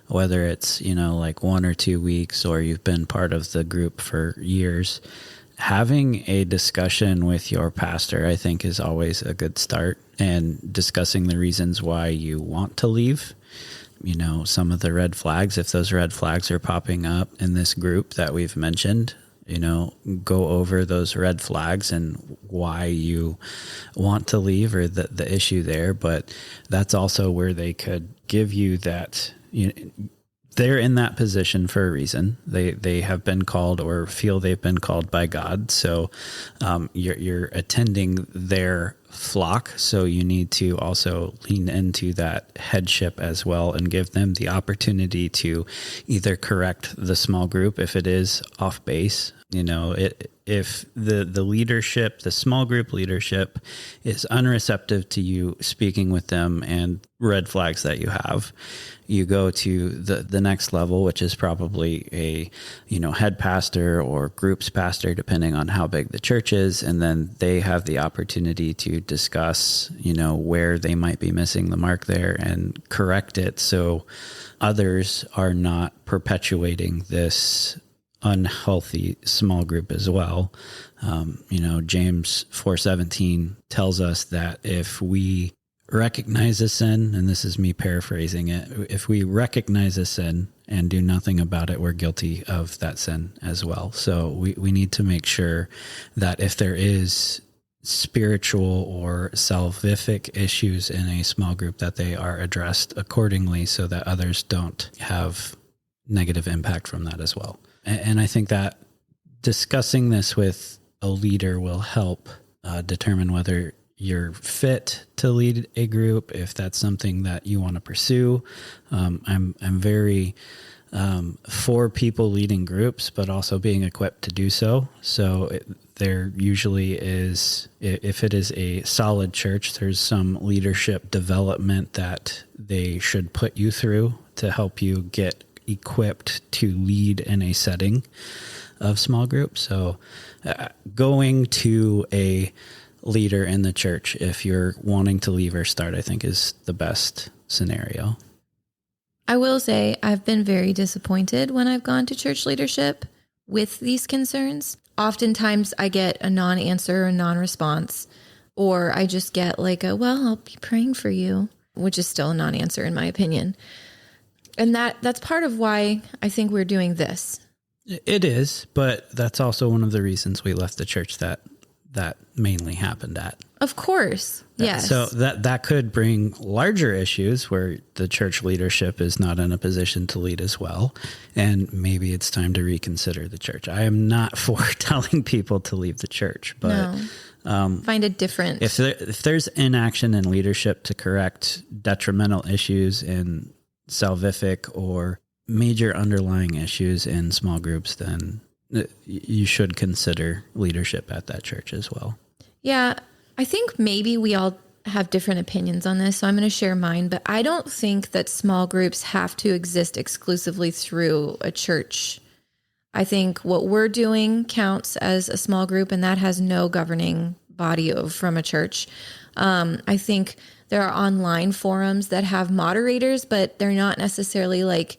whether it's, like 1 or 2 weeks, or you've been part of the group for years, having a discussion with your pastor, I think, is always a good start, and discussing the reasons why you want to leave. Some of the red flags, if those red flags are popping up in this group that we've mentioned, go over those red flags and why you want to leave, or the issue there. But that's also where they could give you that, they're in that position for a reason. They have been called, or feel they've been called by God. So you're attending their flock. So you need to also lean into that headship as well, and give them the opportunity to either correct the small group if it is off base. If the leadership, the small group leadership, is unreceptive to you speaking with them and red flags that you have, you go to the next level, which is probably a, head pastor or groups pastor, depending on how big the church is. And then they have the opportunity to discuss, where they might be missing the mark there and correct it, so others are not perpetuating this unhealthy small group as well. James 4:17 tells us that if we recognize a sin, and this is me paraphrasing it, if we recognize a sin and do nothing about it, we're guilty of that sin as well. So we need to make sure that if there is spiritual or salvific issues in a small group, that they are addressed accordingly, so that others don't have negative impact from that as well. And I think that discussing this with a leader will help determine whether you're fit to lead a group, if that's something that you want to pursue. I'm very for people leading groups, but also being equipped to do so. So there usually is, if it is a solid church, there's some leadership development that they should put you through to help you get equipped to lead in a setting of small groups. So going to a leader in the church, if you're wanting to leave or start, I think is the best scenario. I will say I've been very disappointed when I've gone to church leadership with these concerns. Oftentimes I get a non-answer, a non-response, or I just get like I'll be praying for you, which is still a non-answer in my opinion. And that's part of why I think we're doing this. It is, but that's also one of the reasons we left the church that that mainly happened at. Of course. Yes. So that could bring larger issues where the church leadership is not in a position to lead as well. And maybe it's time to reconsider the church. I am not for telling people to leave the church, but find a different. If there's inaction in leadership to correct detrimental issues in salvific or major underlying issues in small groups, then you should consider leadership at that church as well. Yeah. I think maybe we all have different opinions on this, so I'm going to share mine, but I don't think that small groups have to exist exclusively through a church. I think what we're doing counts as a small group, and that has no governing body from a church. I think there are online forums that have moderators, but they're not necessarily like,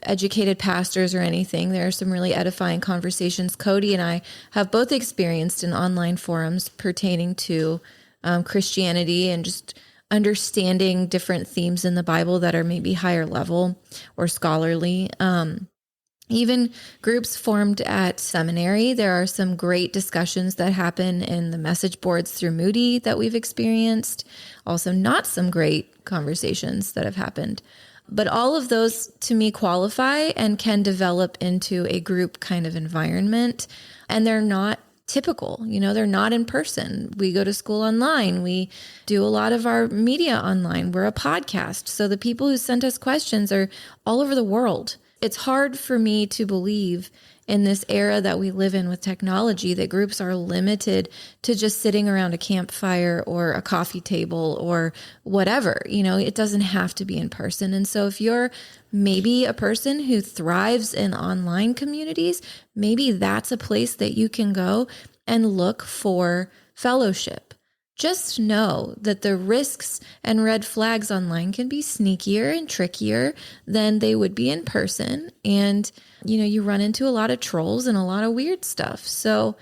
educated pastors or anything. There are some really edifying conversations. Cody and I have both experienced in online forums pertaining to Christianity and just understanding different themes in the Bible that are maybe higher level or scholarly. Even groups formed at seminary, there are some great discussions that happen in the message boards through Moody that we've experienced. Also, not some great conversations that have happened. But all of those, to me, qualify and can develop into a group kind of environment. And they're not typical, they're not in person. We go to school online. We do a lot of our media online. We're a podcast. So the people who sent us questions are all over the world. It's hard for me to believe in this era that we live in with technology that groups are limited to just sitting around a campfire or a coffee table or whatever. It doesn't have to be in person. And so if you're maybe a person who thrives in online communities, maybe that's a place that you can go and look for fellowship. Just know that the risks and red flags online can be sneakier and trickier than they would be in person. And, you run into a lot of trolls and a lot of weird stuff. So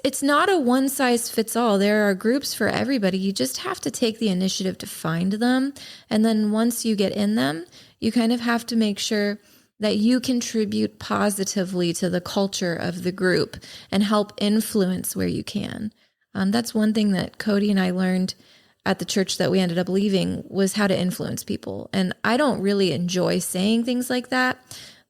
it's not a one size fits all. There are groups for everybody. You just have to take the initiative to find them. And then once you get in them, you kind of have to make sure that you contribute positively to the culture of the group and help influence where you can. That's one thing that Cody and I learned at the church that we ended up leaving was how to influence people. And I don't really enjoy saying things like that,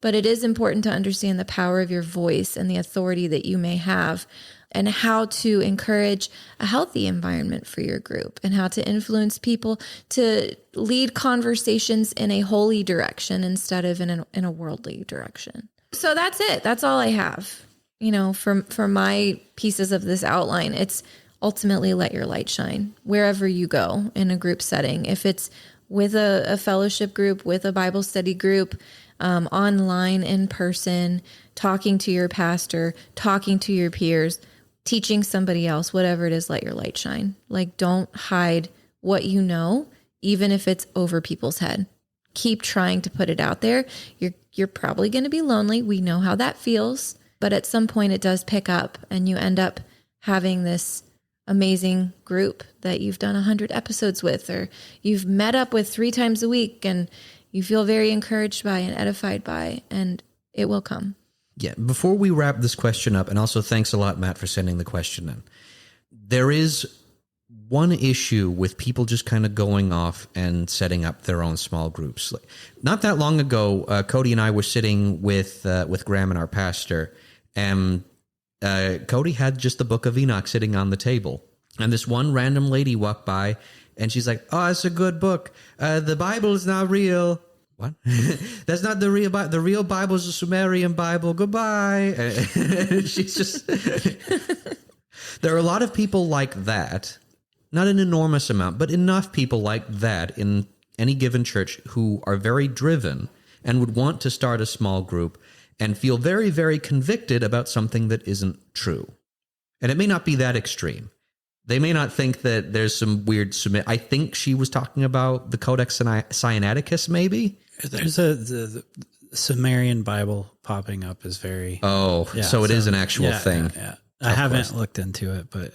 but it is important to understand the power of your voice and the authority that you may have and how to encourage a healthy environment for your group and how to influence people to lead conversations in a holy direction instead of in a worldly direction. So that's it. That's all I have. For my pieces of this outline, it's ultimately let your light shine wherever you go in a group setting. If it's with a fellowship group, with a Bible study group, online, in person, talking to your pastor, talking to your peers, teaching somebody else, whatever it is, let your light shine. Like, don't hide what you know, even if it's over people's head. Keep trying to put it out there. You're probably going to be lonely. We know how that feels. But at some point it does pick up and you end up having this amazing group that you've done 100 episodes with, or you've met up with 3 times a week and you feel very encouraged by and edified by, and it will come. Yeah. Before we wrap this question up, and also thanks a lot, Matt, for sending the question in. There is one issue with people just kind of going off and setting up their own small groups. Not that long ago, Cody and I were sitting with Graham and our pastor, and Cody had just the Book of Enoch sitting on the table. And this one random lady walked by, and she's like, "Oh, it's a good book. The Bible is not real." What? That's not the real Bible. The real Bible is the Sumerian Bible. Goodbye. She's just... There are a lot of people like that. Not an enormous amount, but enough people like that in any given church who are very driven and would want to start a small group and feel very, very convicted about something that isn't true. And it may not be that extreme. They may not think that there's some weird... I think she was talking about the Codex Sinaiticus, maybe? There's the Sumerian Bible popping up is very... Oh, yeah, so it is an actual thing. Yeah. I haven't looked into it, but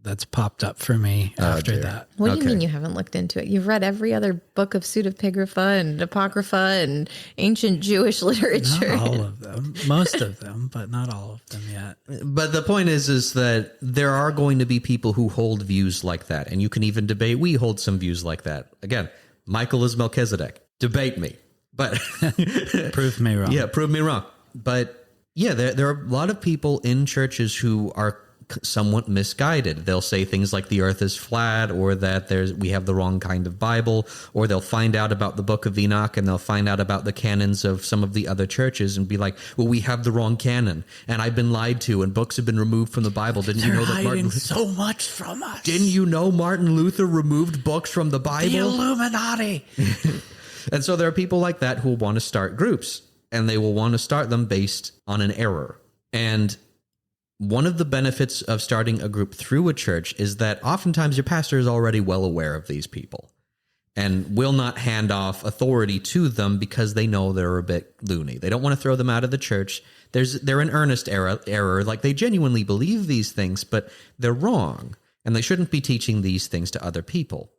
that's popped up for me after dear. that. What do you Okay. mean you haven't looked into it? You've read every other book of pseudepigrapha and apocrypha and ancient Jewish literature. Not all of them, most of them, but not all of them yet. But the point is that there are going to be people who hold views like that. And you can even debate, we hold some views like that. Again, Michael is Melchizedek. Debate me. But Prove me wrong. yeah, prove me wrong. But yeah, there are a lot of people in churches who are somewhat misguided. They'll say things like the earth is flat, or that we have the wrong kind of Bible, or they'll find out about the Book of Enoch and they'll find out about the canons of some of the other churches and be like, well, we have the wrong canon and I've been lied to and books have been removed from the Bible. Didn't you know that hiding so much from us? Didn't you know Martin Luther removed books from the Bible? The Illuminati. And so there are people like that who will want to start groups, and they will want to start them based on an error. And one of the benefits of starting a group through a church is that oftentimes your pastor is already well aware of these people and will not hand off authority to them because they know they're a bit loony. They don't want to throw them out of the church. They're an earnest error. Like, they genuinely believe these things, but they're wrong, and they shouldn't be teaching these things to other people.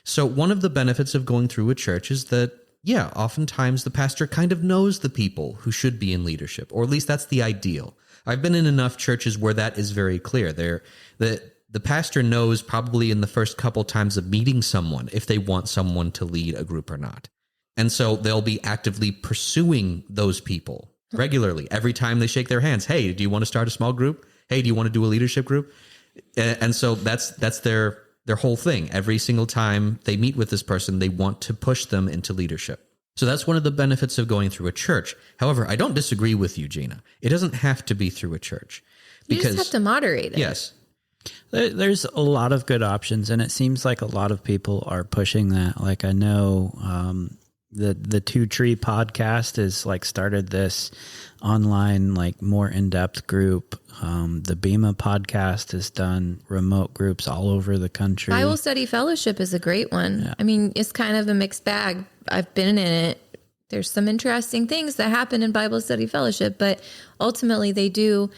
So one of the benefits of going through a church is that, yeah, oftentimes the pastor kind of knows the people who should be in leadership, or at least that's the ideal. I've been in enough churches where that is very clear. The pastor knows probably in the first couple times of meeting someone if they want someone to lead a group or not. And so they'll be actively pursuing those people regularly. Every time they shake their hands, hey, do you want to start a small group? Hey, do you want to do a leadership group? And so that's their whole thing. Every single time they meet with this person, they want to push them into leadership. So that's one of the benefits of going through a church. However, I don't disagree with you, Gina. It doesn't have to be through a church. You just have to moderate it. Yes. There's a lot of good options, and it seems like a lot of people are pushing that. Like, I know the Two Tree podcast is like started this online, like, more in-depth group. The Bema podcast has done remote groups all over the country. Bible Study Fellowship is a great one. Yeah. I mean, it's kind of a mixed bag. I've been in it. There's some interesting things that happen in Bible Study Fellowship, but ultimately they do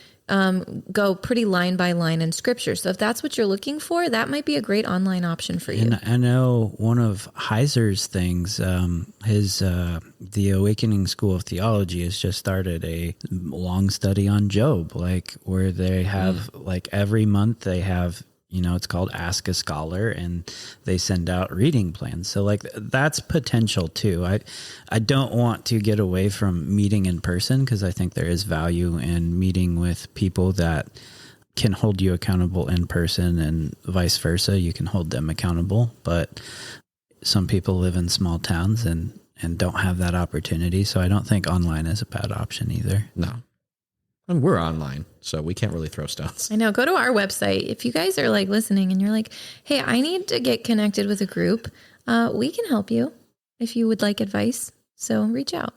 go pretty line by line in Scripture. So if that's what you're looking for, that might be a great online option for you. And I know one of Heiser's things, the Awakening School of Theology has just started a long study on Job, like, where they have like every month they have, it's called Ask a Scholar, and they send out reading plans. So like, that's potential too. I don't want to get away from meeting in person, because I think there is value in meeting with people that can hold you accountable in person, and vice versa. You can hold them accountable, but some people live in small towns and don't have that opportunity. So I don't think online is a bad option either. No. And we're online, so we can't really throw stones. I know. Go to our website. If you guys are like listening and you're like, hey, I need to get connected with a group, we can help you if you would like advice. So reach out.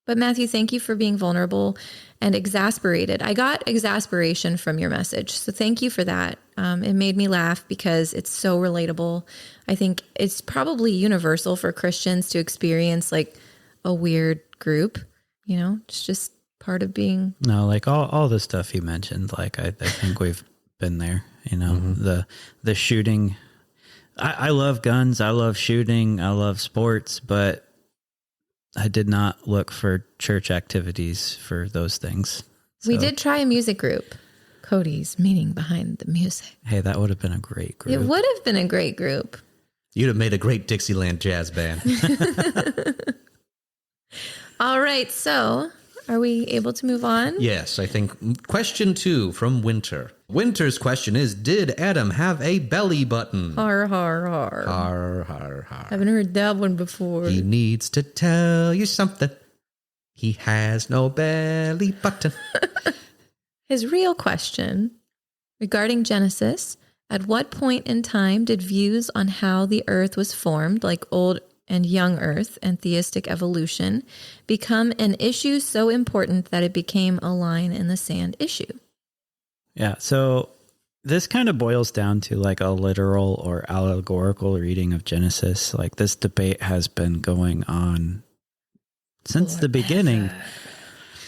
But Matthew, thank you for being vulnerable and exasperated. I got exasperation from your message. So thank you for that. It made me laugh because it's so relatable. I think it's probably universal for Christians to experience like a weird group, it's just part of being. No, like all the stuff you mentioned, like I think we've been there, the shooting. I love guns. I love shooting. I love sports, but I did not look for church activities for those things. So, We did try a music group. Cody's meaning behind the music. hey, that would have been a great group. It would have been a great group. You'd have made a great Dixieland jazz band. All right. So are we able to move on? Yes, I think question 2 from Winter. Winter's question is, did Adam have a belly button? Har, har, har. Har, har, har. Haven't heard that one before. He needs to tell you something. He has no belly button. His real question regarding Genesis, at what point in time did views on how the earth was formed, like old and young earth and theistic evolution, become an issue so important that it became a line in the sand issue? Yeah. So this kind of boils down to like a literal or allegorical reading of Genesis. Like, this debate has been going on since the beginning.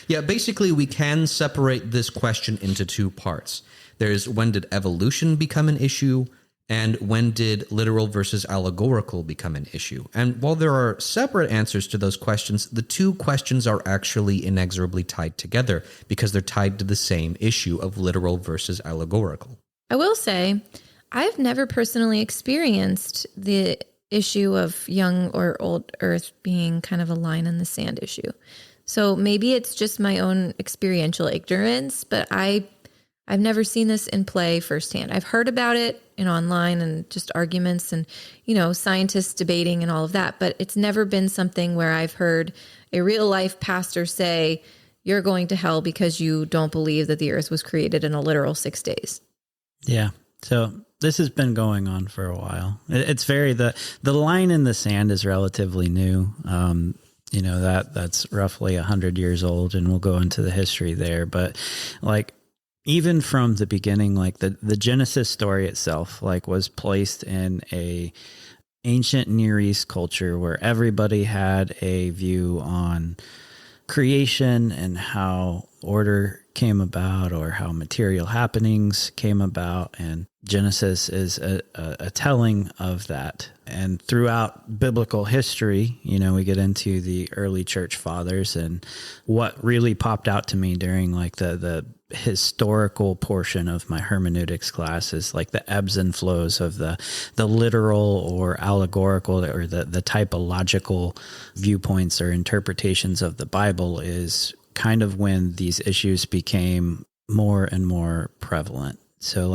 Yeah, basically we can separate this question into 2 parts. There's when did evolution become an issue? And when did literal versus allegorical become an issue? And while there are separate answers to those questions, the two questions are actually inexorably tied together because they're tied to the same issue of literal versus allegorical. I will say, I've never personally experienced the issue of young or old Earth being kind of a line in the sand issue. So maybe it's just my own experiential ignorance, but I've never seen this in play firsthand. I've heard about it online and just arguments and, scientists debating and all of that, but it's never been something where I've heard a real life pastor say, you're going to hell because you don't believe that the earth was created in a literal 6 days. Yeah. So this has been going on for a while. It's the line in the sand is relatively new. That's roughly 100 years old, and we'll go into the history there. But even from the beginning, the Genesis story itself, was placed in a ancient Near East culture where everybody had a view on creation and how order came about or how material happenings came about. And Genesis is a telling of that. And throughout biblical history, we get into the early church fathers, and what really popped out to me during the historical portion of my hermeneutics class is the ebbs and flows of the literal or allegorical or the typological viewpoints or interpretations of the Bible is kind of when these issues became more and more prevalent. So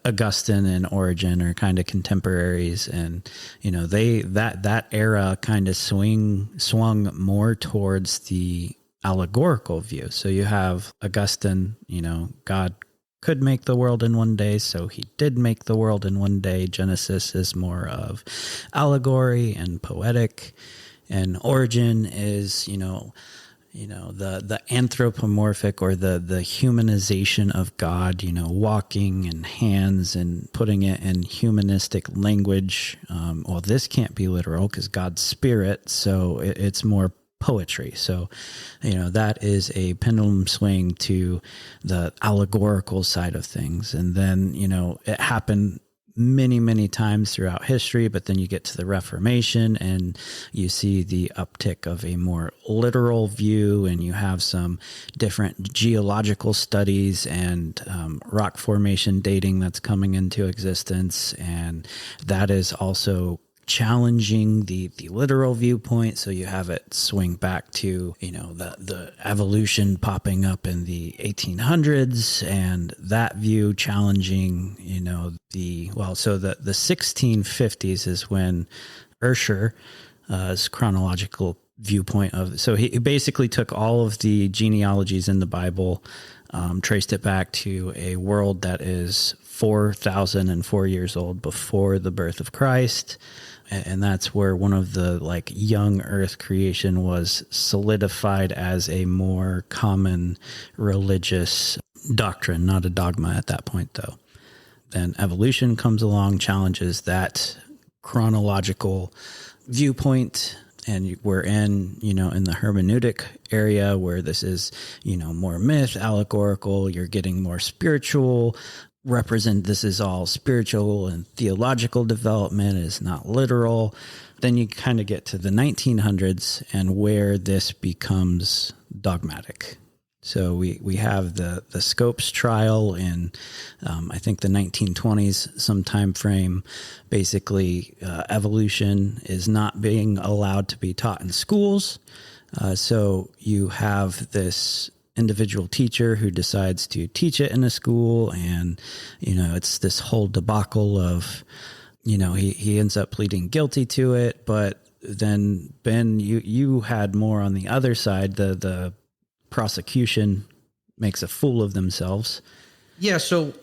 Augustine and Origen are kind of contemporaries, and that era kind of swung more towards the allegorical view. So you have Augustine, God could make the world in one day, so he did make the world in one day. Genesis is more of allegory and poetic, and Origen is, the anthropomorphic or the humanization of God, walking and hands and putting it in humanistic language. Well, this can't be literal because God's spirit, so it's more poetry. So, that is a pendulum swing to the allegorical side of things. And then, it happened many, many times throughout history, but then you get to the Reformation and you see the uptick of a more literal view, and you have some different geological studies and rock formation dating that's coming into existence. And that is also challenging the literal viewpoint. So you have it swing back to, the evolution popping up in the 1800s, and that view challenging, the 1650s is when Urscher's chronological viewpoint of, so he basically took all of the genealogies in the Bible, traced it back to a world that is 4,004 years old before the birth of Christ. And that's where one of the young earth creation was solidified as a more common religious doctrine, not a dogma at that point, though. Then evolution comes along, challenges that chronological viewpoint. And we're in the hermeneutic area where this is, more myth, allegorical, you're getting more spiritual, this is all spiritual and theological development, is not literal. Then you kind of get to the 1900s and where this becomes dogmatic. So we have the Scopes trial in, I think, the 1920s, some time frame. Basically, evolution is not being allowed to be taught in schools. So you have this individual teacher who decides to teach it in a school, and it's this whole debacle of he ends up pleading guilty to it. But then, Ben, you had more on the other side. The prosecution makes a fool of themselves. So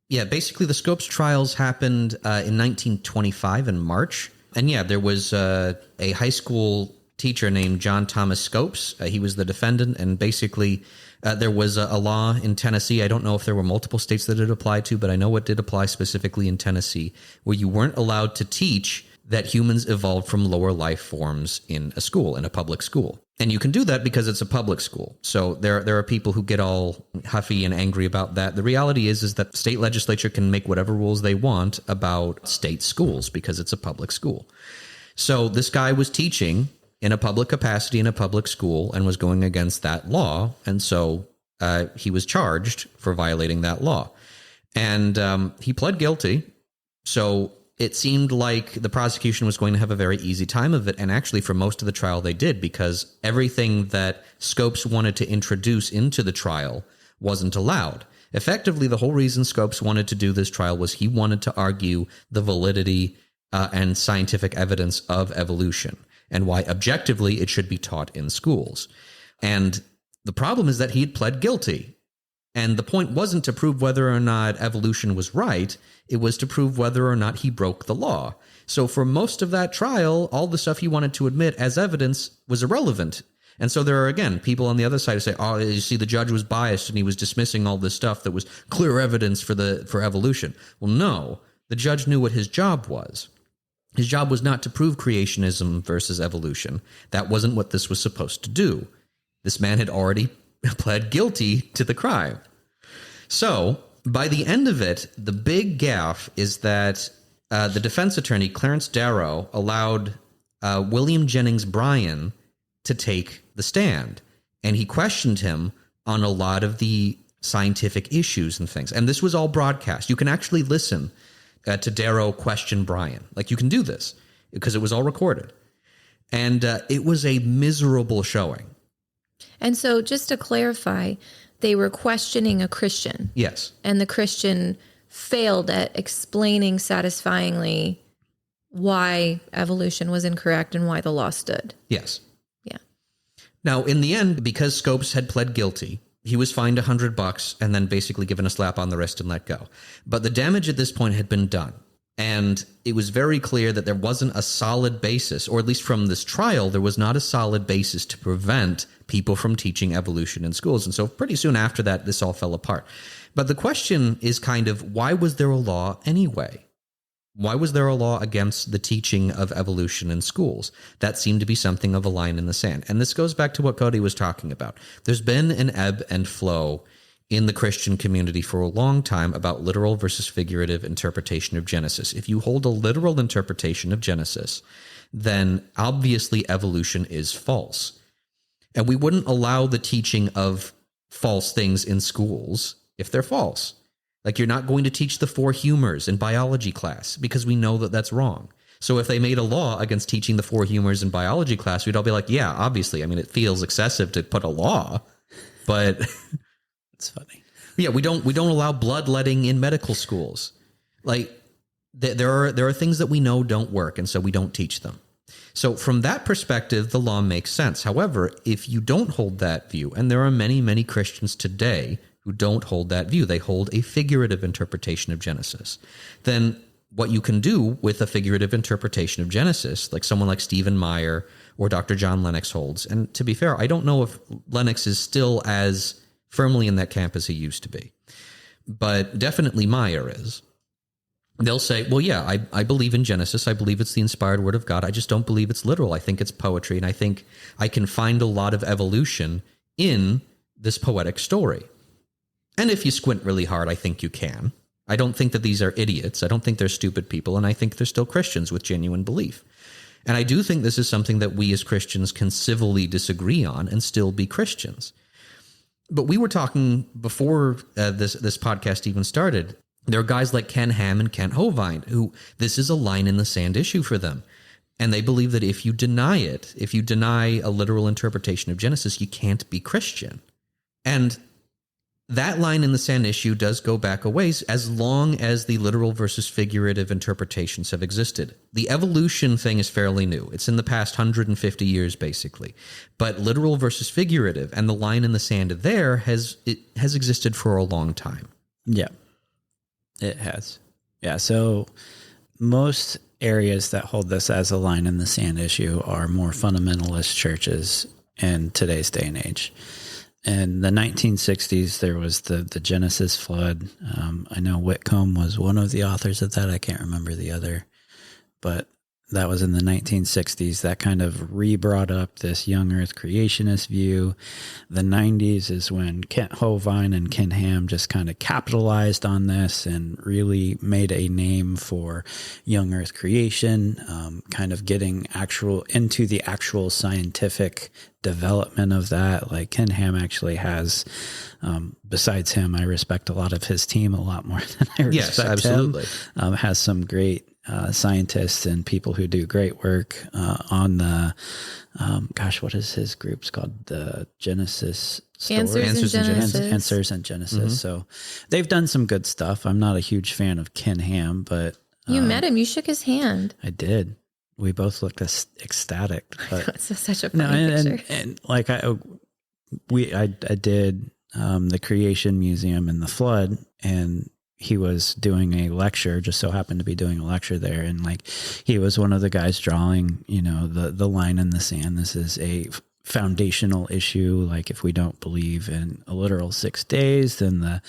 basically the Scopes trials happened in 1925 in March, and there was a high school teacher named John Thomas Scopes. He was the defendant, and basically there was a law in Tennessee. I don't know if there were multiple states that it applied to, but I know it did apply specifically in Tennessee, where you weren't allowed to teach that humans evolved from lower life forms in a school, in a public school. And you can do that because it's a public school. So there are people who get all huffy and angry about that. The reality is that state legislature can make whatever rules they want about state schools because it's a public school. So this guy was teaching in a public capacity in a public school and was going against that law. And so he was charged for violating that law. And he pled guilty. So it seemed like the prosecution was going to have a very easy time of it. And actually, for most of the trial, they did, because everything that Scopes wanted to introduce into the trial wasn't allowed. Effectively, the whole reason Scopes wanted to do this trial was he wanted to argue the validity and scientific evidence of evolution and why objectively it should be taught in schools. And the problem is that he had pled guilty. And the point wasn't to prove whether or not evolution was right. It was to prove whether or not he broke the law. So for most of that trial, all the stuff he wanted to admit as evidence was irrelevant. And so there are, again, people on the other side who say, oh, you see, the judge was biased and he was dismissing all this stuff that was clear evidence for evolution. Well, no, the judge knew what his job was. His job was not to prove creationism versus evolution. That wasn't what this was supposed to do. This man had already pled guilty to the crime. So by the end of it, the big gaffe is that the defense attorney, Clarence Darrow, allowed William Jennings Bryan to take the stand. And he questioned him on a lot of the scientific issues and things. And this was all broadcast. You can actually listen to Darrow question Bryan. Like, you can do this because it was all recorded. And it was a miserable showing. And so just to clarify, they were questioning a Christian. Yes. And the Christian failed at explaining satisfyingly why evolution was incorrect and why the law stood. Yes. Yeah. Now, in the end, because Scopes had pled guilty, he was fined $100 and then basically given a slap on the wrist and let go. But the damage at this point had been done. And it was very clear that there wasn't a solid basis, or at least from this trial, there was not a solid basis to prevent people from teaching evolution in schools. And so pretty soon after that, this all fell apart. But the question is kind of, why was there a law anyway? Why was there a law against the teaching of evolution in schools? That seemed to be something of a line in the sand. And this goes back to what Cody was talking about. There's been an ebb and flow in the Christian community for a long time about literal versus figurative interpretation of Genesis. If you hold a literal interpretation of Genesis, then obviously evolution is false. And we wouldn't allow the teaching of false things in schools if they're false. Like, you're not going to teach the four humors in biology class because we know that that's wrong. So if they made a law against teaching the four humors in biology class, we'd all be like, yeah, obviously. I mean, it feels excessive to put a law, but it's funny. Yeah, we don't allow bloodletting in medical schools. Like, there are things that we know don't work, and so we don't teach them. So from that perspective, the law makes sense. However, if you don't hold that view, and there are many, many Christians today who don't hold that view, they hold a figurative interpretation of Genesis, then what you can do with a figurative interpretation of Genesis, like someone like Stephen Meyer or Dr. John Lennox holds, and to be fair, I don't know if Lennox is still as firmly in that camp as he used to be, but definitely Meyer is. They'll say, well, yeah, I believe in Genesis. I believe it's the inspired word of God. I just don't believe it's literal. I think it's poetry, and I think I can find a lot of evolution in this poetic story. And if you squint really hard, I think you can. I don't think that these are idiots. I don't think they're stupid people, and I think they're still Christians with genuine belief. And I do think this is something that we as Christians can civilly disagree on and still be Christians. But we were talking before this podcast even started. There are guys like Ken Ham and Kent Hovind who this is a line in the sand issue for them. And they believe that if you deny it, if you deny a literal interpretation of Genesis, you can't be Christian. And that line in the sand issue does go back a ways as long as the literal versus figurative interpretations have existed. The evolution thing is fairly new. It's in the past 150 years, basically. But literal versus figurative and the line in the sand there has existed for a long time. Yeah, it has. Yeah, so most areas that hold this as a line in the sand issue are more fundamentalist churches in today's day and age. In the 1960s, there was the Genesis flood. I know Whitcomb was one of the authors of that. I can't remember the other. But that was in the 1960s that kind of re-brought up this young earth creationist view. The 90s is when Kent Hovind and Ken Ham just kind of capitalized on this and really made a name for young earth creation, kind of getting into the actual scientific development of that. Like Ken Ham actually has, besides him, I respect a lot of his team a lot more than I respect absolutely. him. Has some great scientists and people who do great work on the, what is his group's called? The Genesis story? Answers in Genesis. Answers in Genesis. So they've done some good stuff. I'm not a huge fan of Ken Ham, but you met him. You shook his hand. I did. We both looked ecstatic. But It's such a funny picture. And like I did the Creation Museum and the Flood, and he was doing a lecture, just so happened to be doing a lecture there. And like, he was one of the guys drawing, the line in the sand. This is a foundational issue. Like if we don't believe in a literal 6 days, then the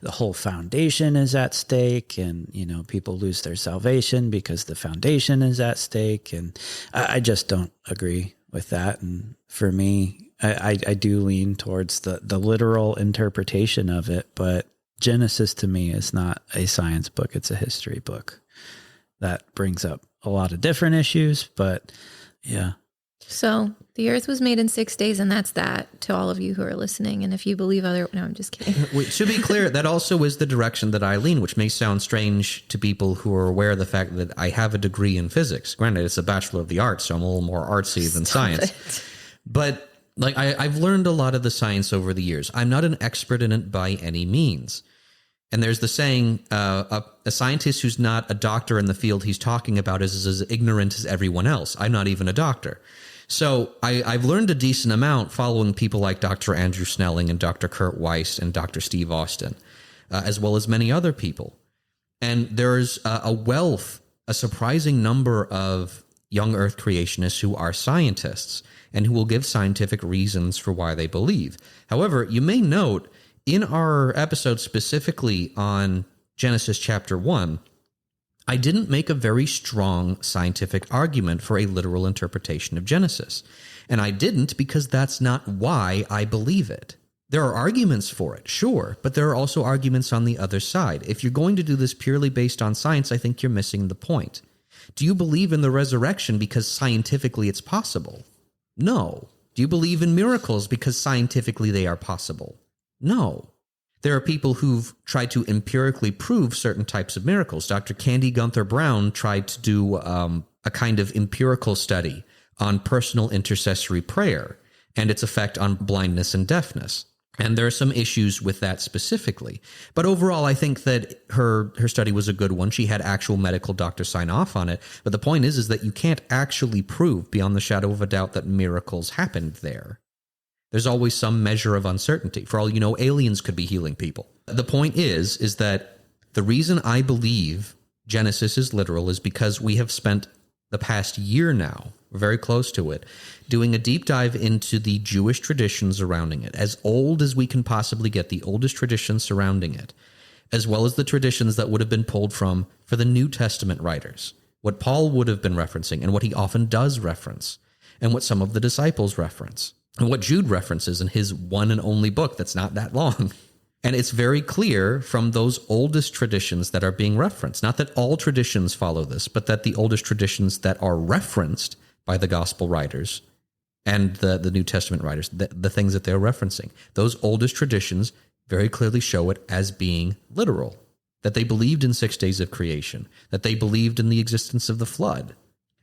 whole foundation is at stake, and, people lose their salvation because the foundation is at stake. And I just don't agree with that. And for me, I do lean towards the literal interpretation of it, but Genesis to me is not a science book. It's a history book that brings up a lot of different issues, but yeah. So the earth was made in 6 days, and that's that to all of you who are listening. And if you believe no, I'm just kidding. To be clear, that also is the direction that I lean, which may sound strange to people who are aware of the fact that I have a degree in physics. Granted, it's a Bachelor of the Arts, so I'm a little more artsy than science. But like I've learned a lot of the science over the years. I'm not an expert in it by any means. And there's the saying, a scientist who's not a doctor in the field he's talking about is as ignorant as everyone else. I'm not even a doctor. So I've learned a decent amount following people like Dr. Andrew Snelling and Dr. Kurt Weiss and Dr. Steve Austin, as well as many other people. And there's a surprising number of young earth creationists who are scientists and who will give scientific reasons for why they believe. However, you may note, in our episode specifically on Genesis chapter 1, I didn't make a very strong scientific argument for a literal interpretation of Genesis. And I didn't because that's not why I believe it. There are arguments for it, sure, but there are also arguments on the other side. If you're going to do this purely based on science, I think you're missing the point. Do you believe in the resurrection because scientifically it's possible? No. Do you believe in miracles because scientifically they are possible? No. There are people who've tried to empirically prove certain types of miracles. Dr. Candy Gunther Brown tried to do a kind of empirical study on personal intercessory prayer and its effect on blindness and deafness. And there are some issues with that specifically. But overall, I think that her study was a good one. She had actual medical doctors sign off on it. But the point is that you can't actually prove beyond the shadow of a doubt that miracles happened there. There's always some measure of uncertainty. For all you know, aliens could be healing people. The point is that the reason I believe Genesis is literal is because we have spent the past year now, very close to it, doing a deep dive into the Jewish traditions surrounding it, as old as we can possibly get, the oldest traditions surrounding it, as well as the traditions that would have been pulled from for the New Testament writers, what Paul would have been referencing and what he often does reference, and what some of the disciples reference. And what Jude references in his one and only book that's not that long. And it's very clear from those oldest traditions that are being referenced, not that all traditions follow this, but that the oldest traditions that are referenced by the gospel writers and the New Testament writers, the things that they're referencing, those oldest traditions very clearly show it as being literal, that they believed in 6 days of creation, that they believed in the existence of the flood.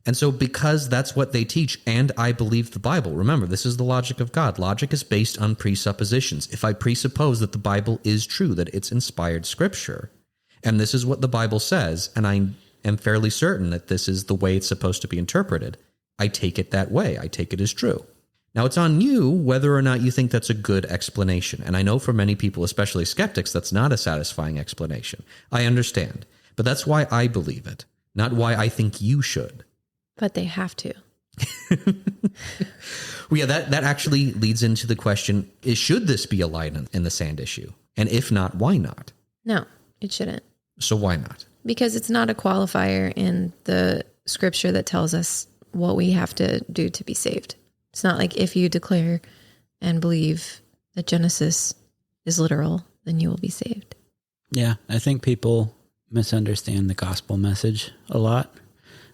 And so because that's what they teach, and I believe the Bible, remember, this is the logic of God. Logic is based on presuppositions. If I presuppose that the Bible is true, that it's inspired scripture, and this is what the Bible says, and I am fairly certain that this is the way it's supposed to be interpreted, I take it that way. I take it as true. Now, it's on you whether or not you think that's a good explanation. And I know for many people, especially skeptics, that's not a satisfying explanation. I understand. But that's why I believe it, not why I think you should. But they have to. Well, yeah, that actually leads into the question, should this be a line in the sand issue? And if not, why not? No, it shouldn't. So why not? Because it's not a qualifier in the scripture that tells us what we have to do to be saved. It's not like if you declare and believe that Genesis is literal, then you will be saved. Yeah, I think people misunderstand the gospel message a lot.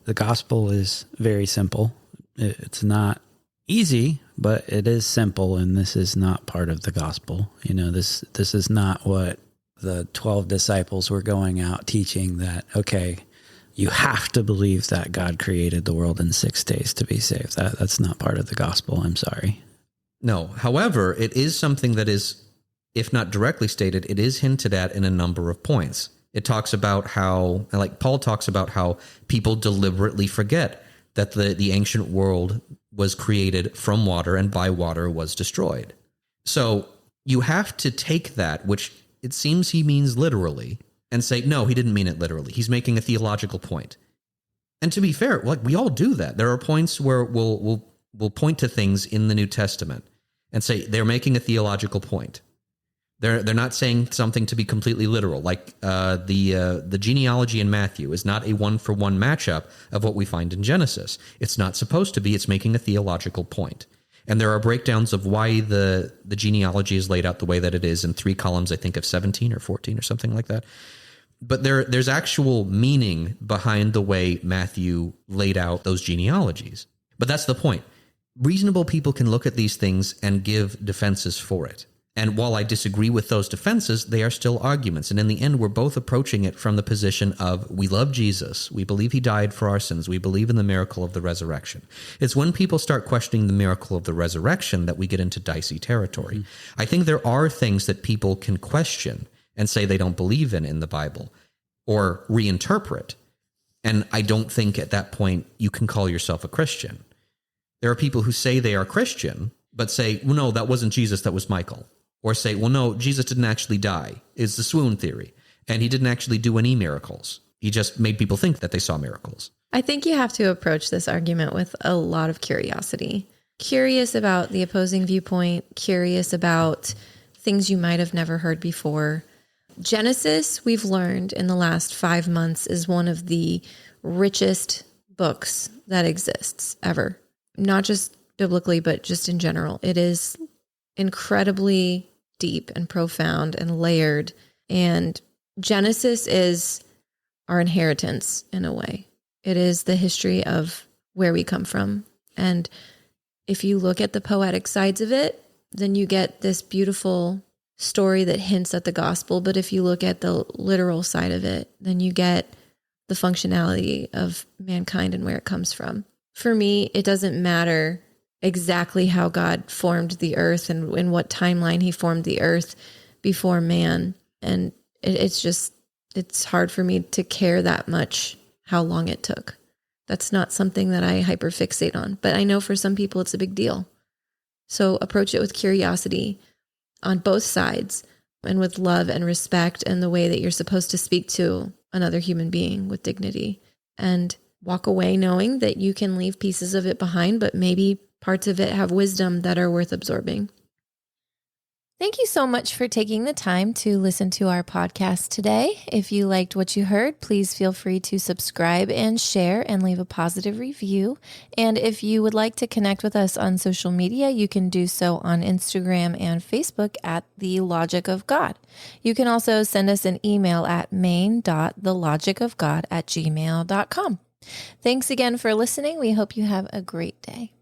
The gospel is very simple. It's not easy, but it is simple, and this is not part of the gospel. This is not what the 12 disciples were going out teaching, that, okay, you have to believe that God created the world in 6 days to be saved. That's not part of the gospel. I'm sorry. No. However, it is something that is, if not directly stated, it is hinted at in a number of points. It talks about how, like Paul talks about how people deliberately forget that the ancient world was created from water and by water was destroyed. So you have to take that, which it seems he means literally, and say, no, he didn't mean it literally. He's making a theological point. And to be fair, like, we all do that. There are points where we'll point to things in the New Testament and say they're making a theological point. They're not saying something to be completely literal. Like the genealogy in Matthew is not a one-for-one matchup of what we find in Genesis. It's not supposed to be. It's making a theological point. And there are breakdowns of why the genealogy is laid out the way that it is in 3 columns, I think of 17 or 14 or something like that. But there's actual meaning behind the way Matthew laid out those genealogies. But that's the point. Reasonable people can look at these things and give defenses for it. And while I disagree with those defenses, they are still arguments. And in the end, we're both approaching it from the position of, we love Jesus. We believe he died for our sins. We believe in the miracle of the resurrection. It's when people start questioning the miracle of the resurrection that we get into dicey territory. Mm-hmm. I think there are things that people can question and say they don't believe in the Bible or reinterpret. And I don't think at that point you can call yourself a Christian. There are people who say they are Christian, but say, well, no, that wasn't Jesus, that was Michael. Or say, well, no, Jesus didn't actually die. It's the swoon theory. And he didn't actually do any miracles. He just made people think that they saw miracles. I think you have to approach this argument with a lot of curiosity. Curious about the opposing viewpoint, curious about things you might have never heard before. Genesis, we've learned in the last 5 months, is one of the richest books that exists ever. Not just biblically, but just in general. It is incredibly deep and profound and layered. And Genesis is our inheritance in a way. It is the history of where we come from. And if you look at the poetic sides of it, then you get this beautiful story that hints at the gospel. But if you look at the literal side of it, then you get the functionality of mankind and where it comes from. For me, it doesn't matter exactly how God formed the earth and in what timeline he formed the earth before man. And it's hard for me to care that much how long it took. That's not something that I hyperfixate on, but I know for some people it's a big deal. So approach it with curiosity on both sides and with love and respect and the way that you're supposed to speak to another human being with dignity, and walk away knowing that you can leave pieces of it behind, but maybe parts of it have wisdom that are worth absorbing. Thank you so much for taking the time to listen to our podcast today. If you liked what you heard, please feel free to subscribe and share and leave a positive review. And if you would like to connect with us on social media, you can do so on Instagram and Facebook at The Logic of God. You can also send us an email at main.thelogicofgod@gmail.com. Thanks again for listening. We hope you have a great day.